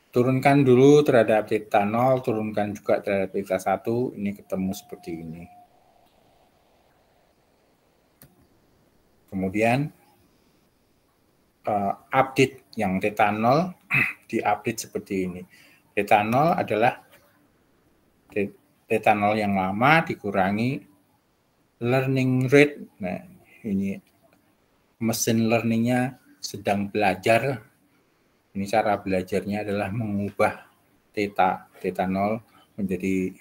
turunkan dulu terhadap theta 0, turunkan juga terhadap theta 1, ini ketemu seperti ini. Kemudian update yang theta 0 diupdate seperti ini. Theta 0 adalah theta 0 yang lama dikurangi learning rate. Nah, ini mesin learning-nya sedang belajar. Ini cara belajarnya adalah mengubah theta 0 menjadi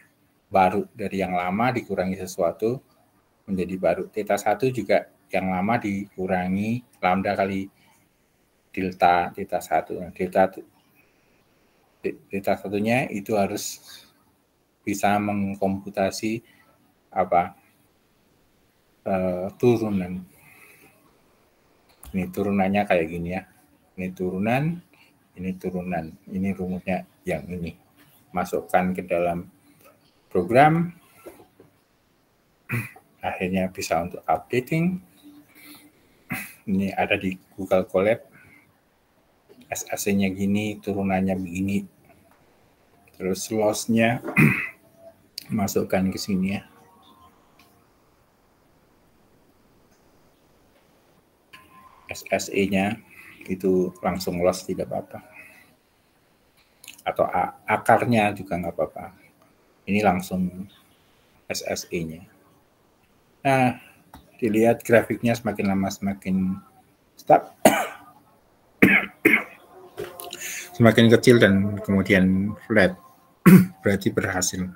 baru, dari yang lama dikurangi sesuatu menjadi baru. Theta 1 juga yang lama dikurangi lambda kali delta theta 1. Nah, theta 1-nya itu harus bisa mengkomputasi turunan. Ini turunannya kayak gini ya. Ini turunan, ini turunan. Ini rumusnya yang ini. Masukkan ke dalam program. Akhirnya bisa untuk updating. Ini ada di Google Colab. SAC-nya gini, turunannya begini. Terus loss-nya masukkan ke sini ya. SSE-nya itu langsung loss, tidak apa-apa. Atau akarnya juga nggak apa-apa. Ini langsung SSE-nya. Nah, dilihat grafiknya semakin lama semakin stuck. Semakin kecil dan kemudian flat. Berarti berhasil.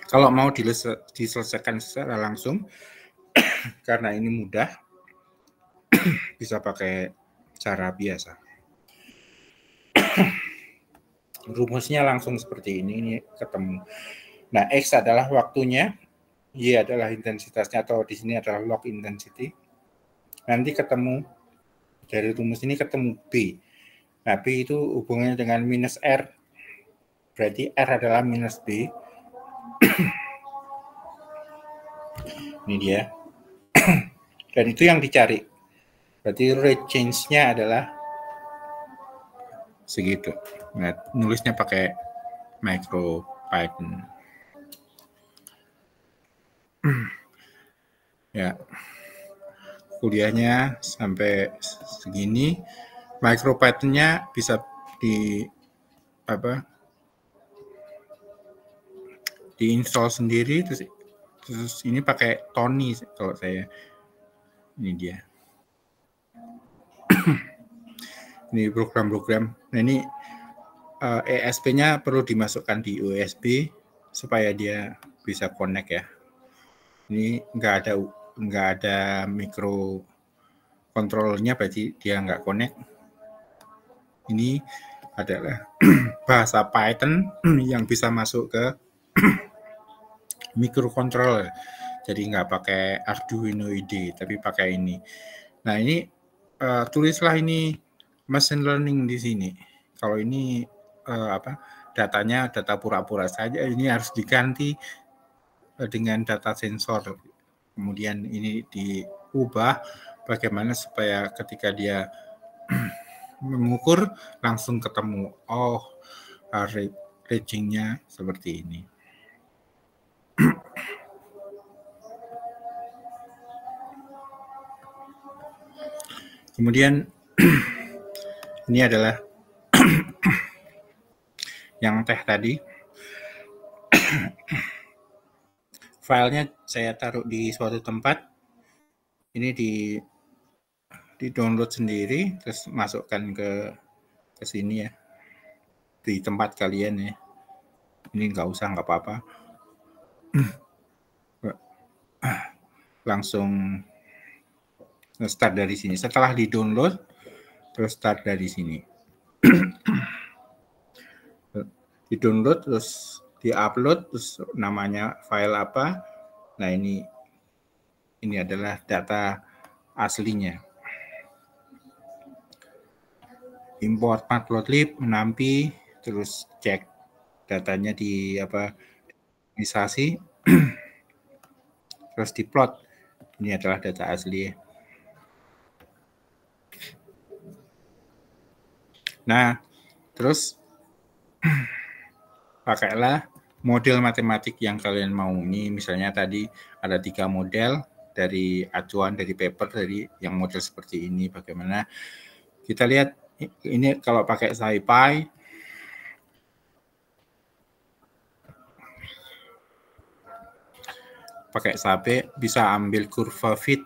Kalau mau diselesaikan secara langsung, karena ini mudah, bisa pakai cara biasa. Rumusnya langsung seperti ini ketemu. Nah, X adalah waktunya, Y adalah intensitasnya, atau di sini adalah log intensity. Nanti ketemu, dari rumus ini ketemu B. Nah, B itu hubungannya dengan minus R. Berarti R adalah minus B. Ini dia. Dan itu yang dicari. Berarti rate change-nya adalah segitu. Nah, nulisnya pakai MicroPython. Ya, kuliahnya sampai segini. MicroPython-nya bisa diinstal sendiri, terus ini pakai Tony kalau saya. Ini dia. Ini program-program. Nah, ini ESP-nya perlu dimasukkan di USB supaya dia bisa connect ya. Ini nggak ada microcontrollernya, berarti dia nggak connect. Ini adalah bahasa Python yang bisa masuk ke microcontroller. Jadi nggak pakai Arduino IDE, tapi pakai ini. Nah, ini tulislah ini machine learning di sini. Kalau ini datanya data pura-pura saja, ini harus diganti dengan data sensor. Kemudian ini diubah bagaimana supaya ketika dia mengukur langsung ketemu, ranging-nya seperti ini. Kemudian ini adalah yang teh tadi. Filenya saya taruh di suatu tempat. Ini di download sendiri, terus masukkan ke sini ya, di tempat kalian ya. Ini nggak usah, nggak apa-apa. Langsung start dari sini. Setelah di download, terus start dari sini. Di download, terus di upload, terus namanya file apa. Nah, ini adalah data aslinya. Import matplotlib, menampi, terus cek datanya di organisasi, terus diplot. Ini adalah data asli. Nah, terus pakailah model matematik yang kalian mau. Ini misalnya tadi ada 3 model dari acuan, dari paper, dari yang model seperti ini. Bagaimana kita lihat ini kalau pakai SciPy, bisa ambil kurva fit.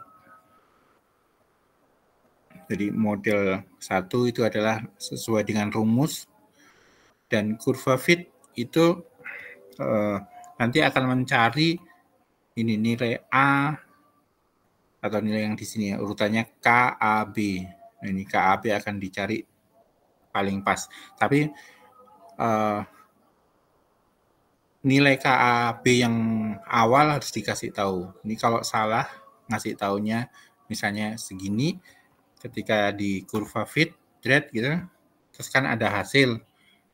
Jadi model 1 itu adalah sesuai dengan rumus, dan kurva fit itu nanti akan mencari ini nilai A atau nilai yang di sini ya, urutannya KAB. Nah, ini KAB akan dicari paling pas. Tapi nilai KAB yang awal harus dikasih tahu. Ini kalau salah ngasih taunya misalnya segini, ketika di kurva fit, gitu, terus kan ada hasil,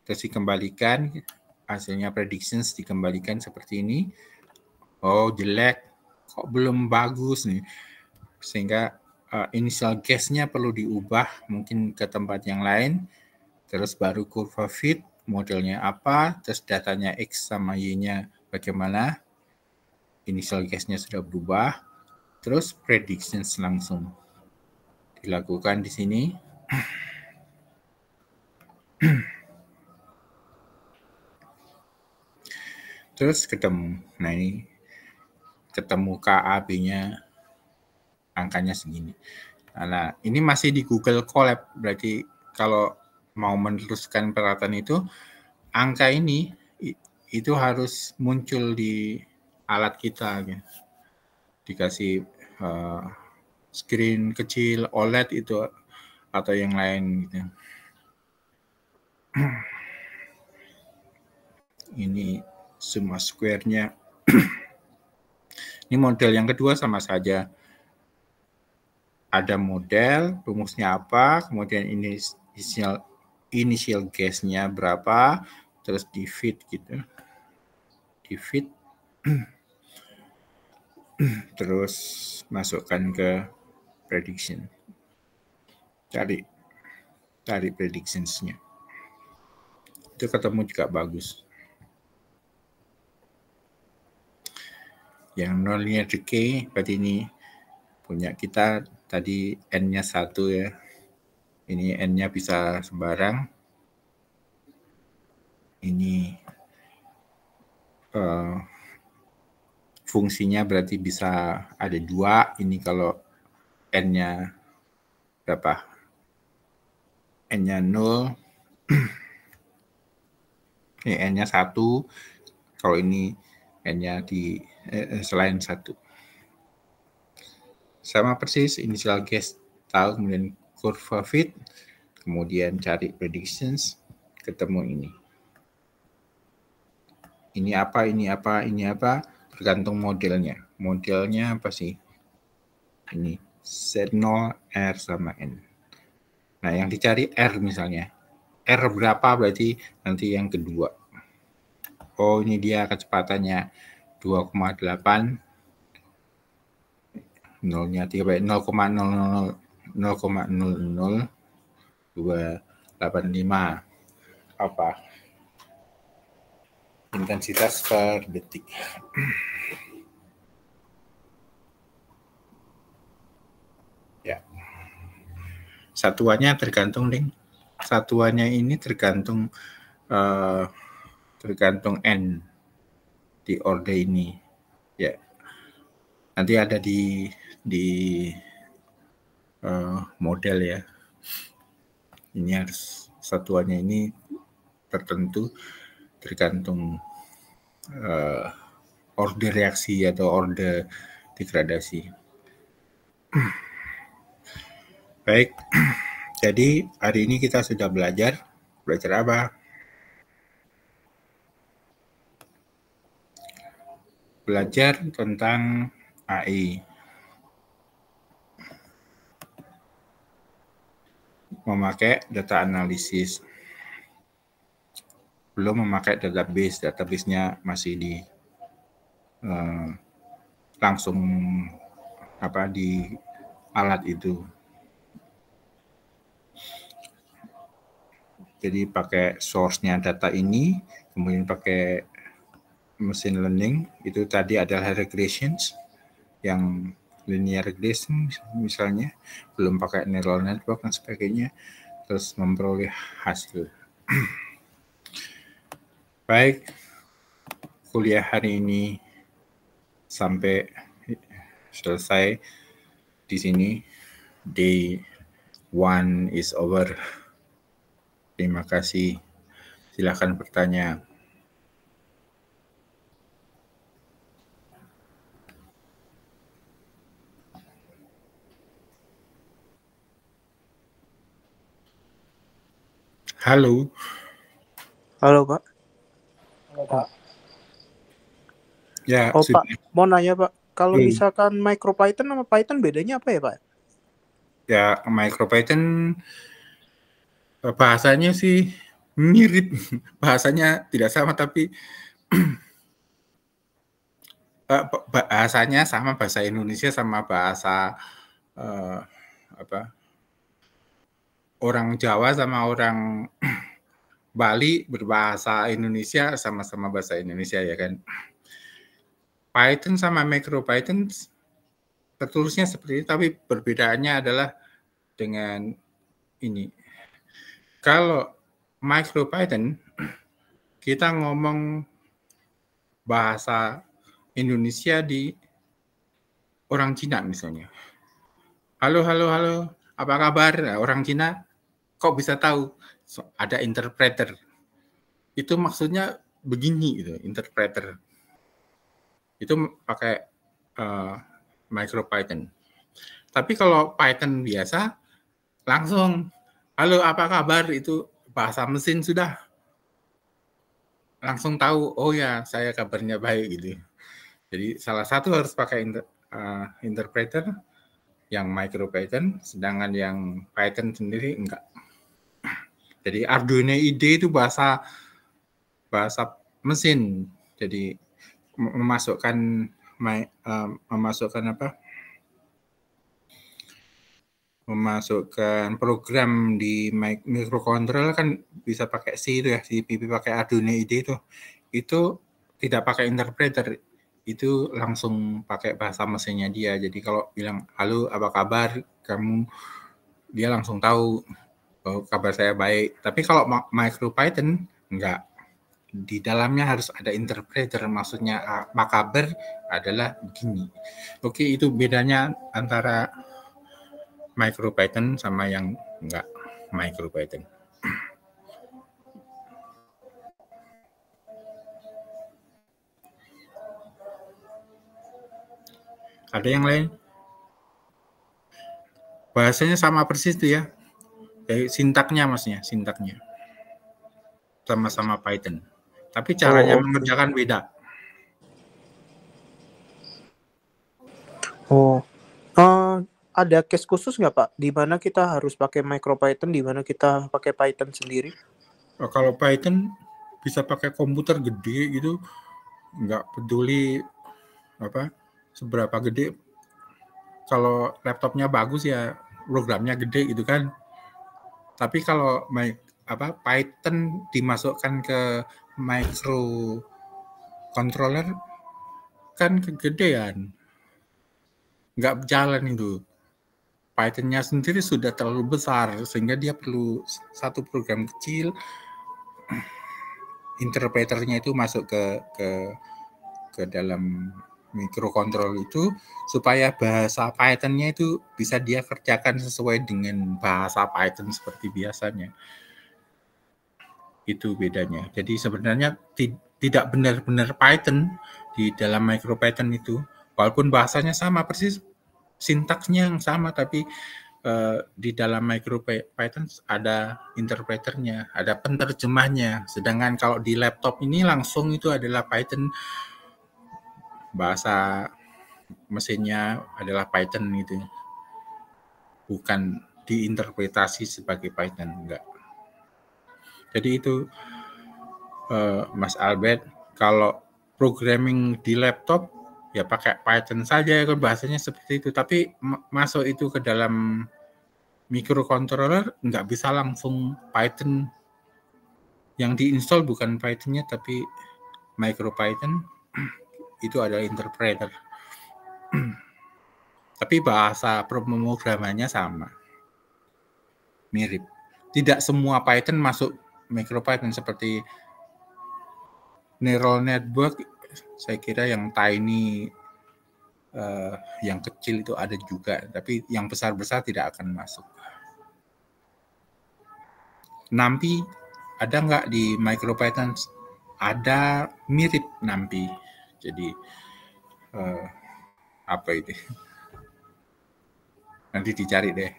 terus dikembalikan, hasilnya predictions dikembalikan seperti ini. Oh, jelek, kok belum bagus nih. Sehingga initial guess-nya perlu diubah mungkin ke tempat yang lain, terus baru kurva fit, modelnya apa, terus datanya X sama Y-nya bagaimana, initial guess-nya sudah berubah, terus predictions langsung dilakukan di sini. Terus ketemu, nah ini ketemu KAB-nya angkanya segini. Nah, ini masih di Google Colab, berarti kalau mau meneruskan peralatan itu, angka ini itu harus muncul di alat kita, gitu. Dikasih screen kecil OLED itu atau yang lain gitu. Ini semua square-nya. Ini model yang kedua sama saja. Ada model, rumusnya apa, kemudian initial guess-nya berapa, terus di fit gitu. Di fit. Terus masukkan ke prediction. Cari predictions-nya. Itu ketemu juga bagus. Yang non-linear decay, berarti ini punya kita tadi N-nya 1 ya. Ini N-nya bisa sembarang. Ini fungsinya berarti bisa ada 2. Ini kalau N-nya berapa? N-nya 0. Ini N-nya 1. Kalau ini N-nya di selain 1. Sama persis, initial guess tahu, kemudian kurva fit, kemudian cari predictions, ketemu ini. Ini apa, tergantung modelnya. Modelnya apa sih? Ini Z0, R sama N. Nah, yang dicari R misalnya. R berapa berarti nanti yang kedua. Oh, ini dia kecepatannya 2,8. Nolnya 3 0,00285 apa intensitas per detik. Ya, satuannya tergantung satuannya ini tergantung N di order ini ya. Nanti ada di model ya. Ini harus satuannya ini tertentu tergantung order reaksi atau order degradasi. Baik, jadi hari ini kita sudah belajar apa? Belajar tentang AI. Memakai data analisis. Belum memakai database-nya masih di langsung di alat itu. Jadi pakai source-nya data ini, kemudian pakai machine learning, itu tadi adalah regressions, yang linear regression misalnya, belum pakai neural network dan sebagainya, terus memperoleh hasil. Baik, kuliah hari ini sampai selesai di sini. Day 1 is over. Terima kasih. Silakan bertanya. Halo. Halo, Pak. Ya, Oh, sudah. Pak, mau nanya, Pak. Kalau misalkan MicroPython sama Python bedanya apa ya, Pak? Ya, MicroPython bahasanya sih mirip. Bahasanya tidak sama, tapi bahasanya sama, bahasa Indonesia sama bahasa orang Jawa sama orang Bali berbahasa Indonesia, sama-sama bahasa Indonesia ya kan. Python sama MicroPython tertulisnya seperti itu, tapi perbedaannya adalah dengan ini. Kalau MicroPython kita ngomong bahasa Indonesia di orang Cina misalnya. Halo, apa kabar? Nah, orang Cina kok bisa tahu? Ada interpreter. Itu maksudnya begini gitu, interpreter. Itu pakai MicroPython. Tapi kalau Python biasa, langsung, halo apa kabar? Itu bahasa mesin sudah. Langsung tahu, oh ya saya kabarnya baik gitu. Jadi salah satu harus pakai interpreter, yang MicroPython, sedangkan yang Python sendiri enggak. Jadi Arduino IDE itu bahasa mesin. Jadi memasukkan program di microcontroller kan bisa pakai C itu ya, CPP pakai Arduino IDE itu tidak pakai interpreter, itu langsung pakai bahasa mesinnya dia. Jadi kalau bilang halo apa kabar kamu, dia langsung tahu oh, kabar saya baik. Tapi kalau MicroPython enggak, di dalamnya harus ada interpreter, maksudnya makaber adalah begini. Oke, itu bedanya antara MicroPython sama yang enggak MicroPython. Ada yang lain? Bahasanya sama persis tuh ya. Sintaknya maksudnya, sintaknya. Sama-sama Python. Tapi caranya mengerjakan beda. Ada case khusus nggak, Pak? Di mana kita harus pakai MicroPython, di mana kita pakai Python sendiri? Kalau Python bisa pakai komputer gede gitu, nggak peduli seberapa gede. Kalau laptopnya bagus ya programnya gede gitu kan. Tapi kalau Python dimasukkan ke microcontroller kan kegedean, nggak jalan itu. Python-nya sendiri sudah terlalu besar sehingga dia perlu satu program kecil, interpreternya itu masuk ke dalam microcontroller itu supaya bahasa Python-nya itu bisa dia kerjakan sesuai dengan bahasa Python seperti biasanya. Itu bedanya. Jadi sebenarnya tidak benar-benar Python di dalam MicroPython itu, walaupun bahasanya sama persis, sintaksnya yang sama, tapi di dalam MicroPython ada interpreternya, ada penerjemahnya. Sedangkan kalau di laptop ini langsung itu adalah Python, bahasa mesinnya adalah Python gitu, bukan diinterpretasi sebagai Python, enggak. Jadi itu Mas Albert, kalau programming di laptop ya pakai Python saja, kan bahasanya seperti itu. Tapi masuk itu ke dalam microcontroller nggak bisa langsung Python. Yang diinstal bukan Python-nya tapi MicroPython, itu adalah interpreter. Tapi bahasa pemrogramannya sama, mirip. Tidak semua Python masuk MicroPython, seperti neural network. Saya kira yang tiny, yang kecil itu ada juga, tapi yang besar-besar tidak akan masuk. NumPy ada nggak di MicroPython? Ada, mirip NumPy. Jadi apa itu? Nanti dicari deh.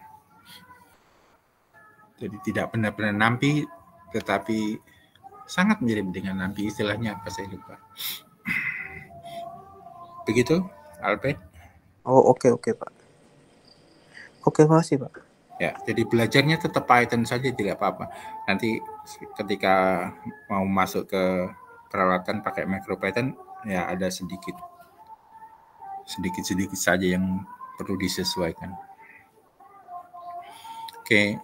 Jadi tidak benar-benar NumPy, tetapi sangat mirip dengan NumPy. Istilahnya apa saya lupa. Begitu, Albert? Oh, oke Pak. Oke, makasih Pak. Ya, jadi belajarnya tetap Python saja, tidak apa-apa. Nanti ketika mau masuk ke peralatan pakai MicroPython, ya ada sedikit saja yang perlu disesuaikan. Oke,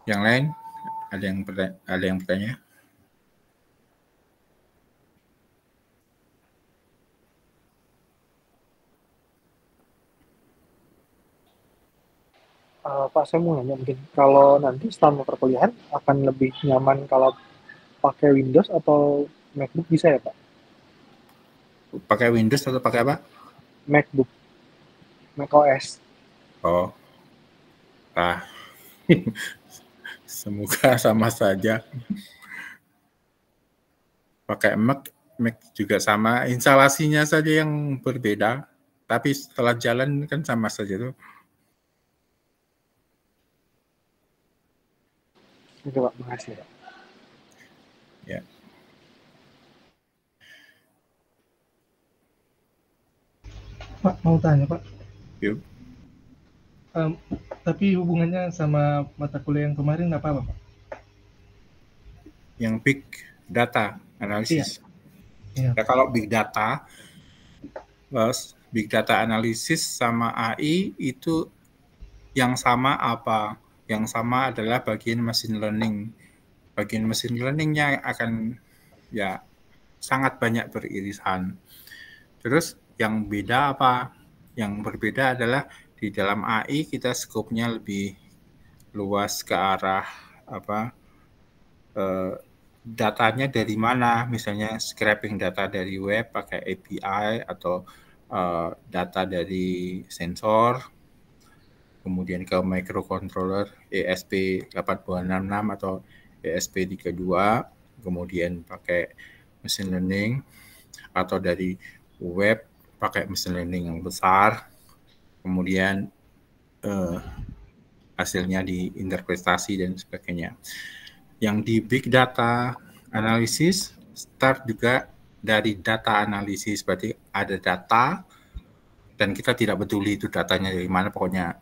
yang lain ada yang bertanya? Pak, saya mau nanya, mungkin kalau nanti selama perkuliahan akan lebih nyaman kalau pakai Windows atau MacBook, bisa ya Pak? Pakai Windows atau pakai apa? MacBook, macOS. Oh, semoga sama saja. Pakai Mac juga sama, instalasinya saja yang berbeda, tapi setelah jalan kan sama saja tuh. Oke Pak, makasih Pak. Ya. Pak, mau tanya Pak. Yuk. Tapi hubungannya sama mata kuliah yang kemarin apa Pak? Yang big data analisis. Iya. Ya, kalau big data analisis sama AI itu yang sama apa? Yang sama adalah bagian machine learning. Bagian machine learningnya akan ya sangat banyak beririsan. Terus yang beda apa? Yang berbeda adalah di dalam AI kita skopnya lebih luas ke arah apa? Datanya dari mana? Misalnya scraping data dari web pakai API atau data dari sensor, kemudian ke microcontroller ESP8266 atau ESP32, kemudian pakai machine learning, atau dari web pakai machine learning yang besar, kemudian hasilnya diinterpretasi dan sebagainya. Yang di big data analysis start juga dari data analisis, berarti ada data dan kita tidak peduli itu datanya dari mana, pokoknya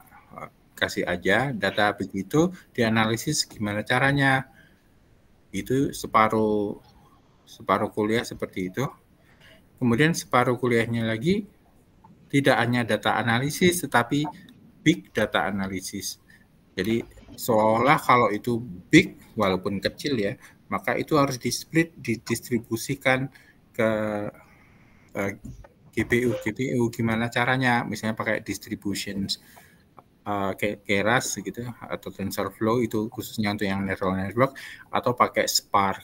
kasih aja data, begitu dianalisis gimana caranya. Itu separuh kuliah seperti itu. Kemudian separuh kuliahnya lagi tidak hanya data analisis tetapi big data analisis. Jadi seolah kalau itu big walaupun kecil ya, maka itu harus di-split, didistribusikan ke GPU gimana caranya, misalnya pakai distribution Keras gitu atau TensorFlow, itu khususnya untuk yang neural network, atau pakai Spark.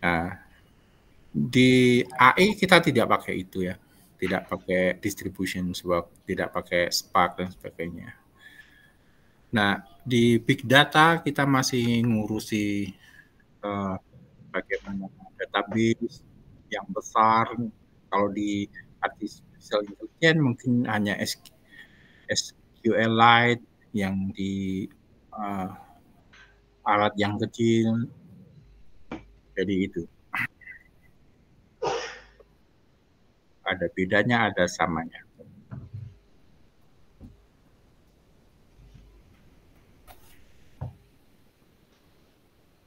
Nah, di AI kita tidak pakai itu ya, tidak pakai distribution work, tidak pakai Spark dan sebagainya. Nah, di big data kita masih ngurusi bagaimana database yang besar. Kalau di artificial intelligence mungkin hanya SQLite yang di alat yang kecil. Jadi itu. Ada bedanya, ada samanya.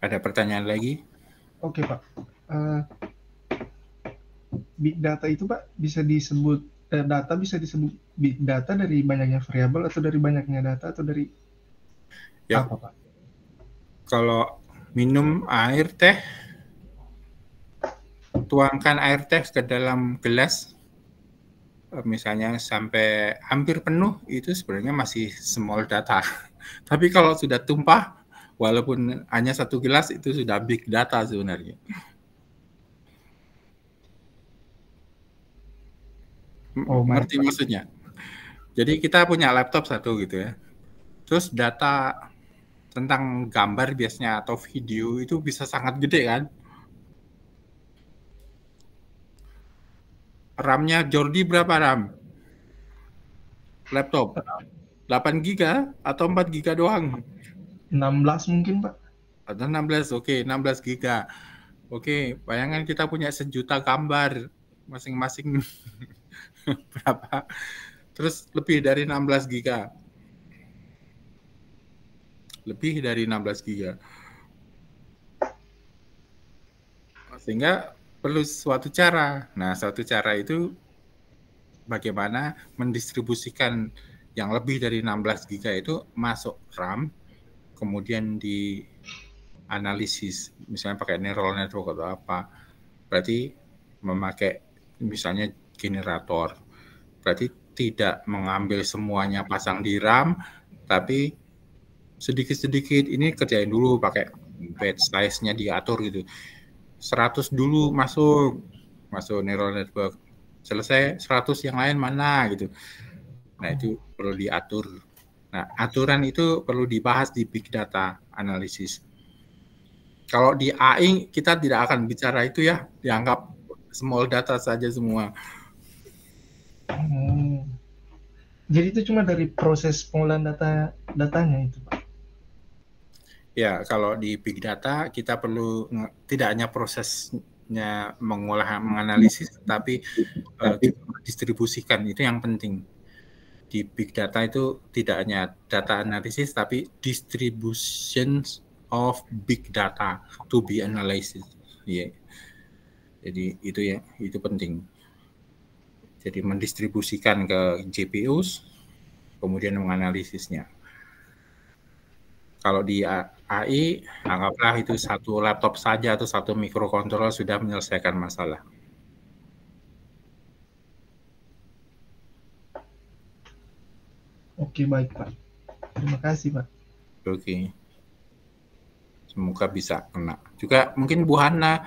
Ada pertanyaan lagi? Oke Pak. big data itu Pak bisa disebut data bisa disebut big data dari banyaknya variabel atau dari banyaknya data atau dari Ya, apa Pak? kalau minum air teh, tuangkan air teh ke dalam gelas, misalnya sampai hampir penuh, itu sebenarnya masih small data. Tapi kalau sudah tumpah, walaupun hanya 1 gelas, itu sudah big data sebenarnya. Oh, baik, Ngerti Pak. maksudnya? Jadi kita punya laptop satu gitu ya. Terus data tentang gambar biasanya atau video itu bisa sangat gede kan. RAM-nya Jordi berapa RAM? Laptop? 8 giga atau 4 giga doang? 16 mungkin Pak. Atau 16, oke, 16 giga. Oke, bayangkan kita punya 1 juta gambar masing-masing berapa? Terus lebih dari 16 giga. Lebih dari 16 giga. Sehingga perlu suatu cara. Nah, suatu cara itu bagaimana mendistribusikan yang lebih dari 16 giga itu masuk RAM, kemudian dianalisis, misalnya pakai neural network atau apa. Berarti memakai misalnya generator. Berarti tidak mengambil semuanya pasang di RAM, tapi sedikit-sedikit ini kerjain dulu pakai batch size-nya diatur gitu. 100 dulu masuk neural network. Selesai 100 yang lain mana gitu. Nah, itu perlu diatur. Nah, aturan itu perlu dibahas di big data analysis. Kalau di AI kita tidak akan bicara itu ya, dianggap small data saja semua. Jadi itu cuma dari proses pengolahan datanya itu Pak. Ya, kalau di big data kita perlu tidak hanya prosesnya menganalisis, tapi distribusikan, itu yang penting. Di big data itu tidak hanya data analisis, tapi distribution of big data to be analyzed. Yeah. Jadi itu penting. Jadi mendistribusikan ke GPUs, kemudian menganalisisnya. Kalau di AI, anggaplah itu 1 laptop saja atau 1 microcontroller sudah menyelesaikan masalah. Oke, baik Pak. Terima kasih Pak. Oke. Semoga bisa kena. Juga mungkin Bu Hana,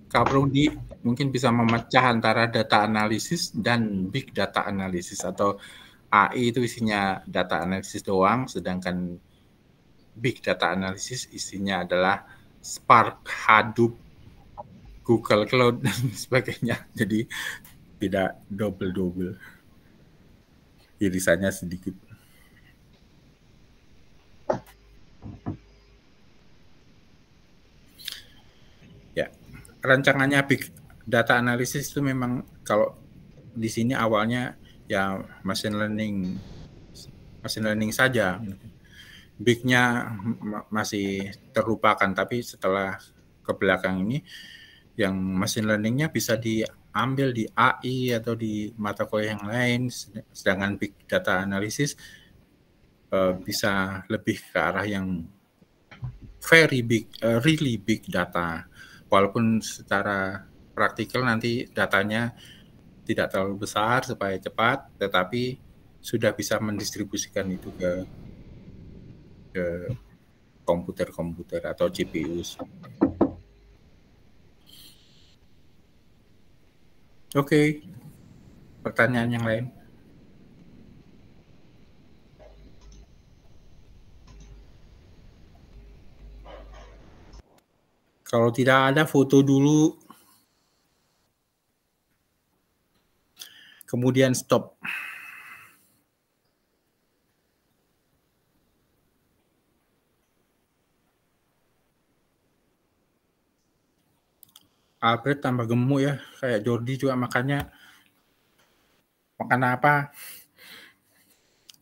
Kak Prodi mungkin bisa memecah antara data analisis dan big data analisis, atau AI itu isinya data analisis doang, sedangkan big data analisis isinya adalah Spark, Hadoop, Google Cloud, dan sebagainya. Jadi tidak double-double. Irisannya sedikit. Ya, rancangannya big data analisis itu memang kalau di sini awalnya ya machine learning saja. Big-nya masih terlupakan, tapi setelah ke belakang ini yang machine learning-nya bisa diambil di AI atau di mata kuliah yang lain, sedangkan big data analysis bisa lebih ke arah yang very big, really big data. Walaupun secara praktikal nanti datanya tidak terlalu besar supaya cepat, tetapi sudah bisa mendistribusikan itu ke komputer-komputer atau GPU. Oke. Pertanyaan yang lain? Kalau tidak ada, foto dulu. Kemudian stop. Albert tambah gemuk ya, kayak Jordi juga makannya. Makan apa?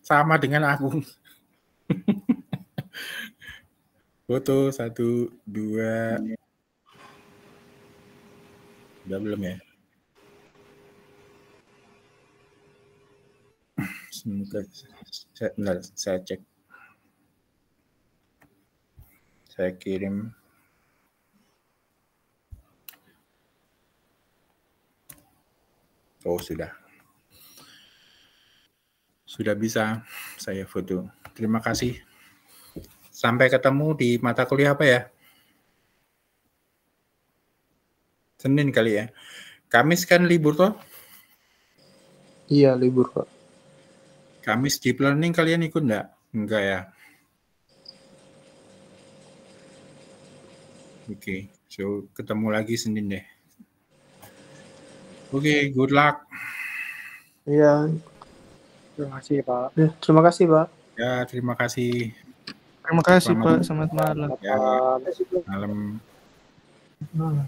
Sama dengan aku. Foto 1, 2. Udah belum ya? Semoga saya cek. Saya kirim. Oh, sudah. Sudah bisa saya foto. Terima kasih. Sampai ketemu di mata kuliah apa ya? Senin kali ya. Kamis kan libur toh? Iya, libur, Pak. Kamis deep learning kalian ikut enggak? Enggak ya. Oke, so ketemu lagi Senin deh. Oke, good luck. Iya. Terima kasih, Pak. Ya, terima kasih, Pak. Ya, terima kasih. Terima kasih Selamat Pak, selamat malam. Ya, Selamat malam. malam. Nah,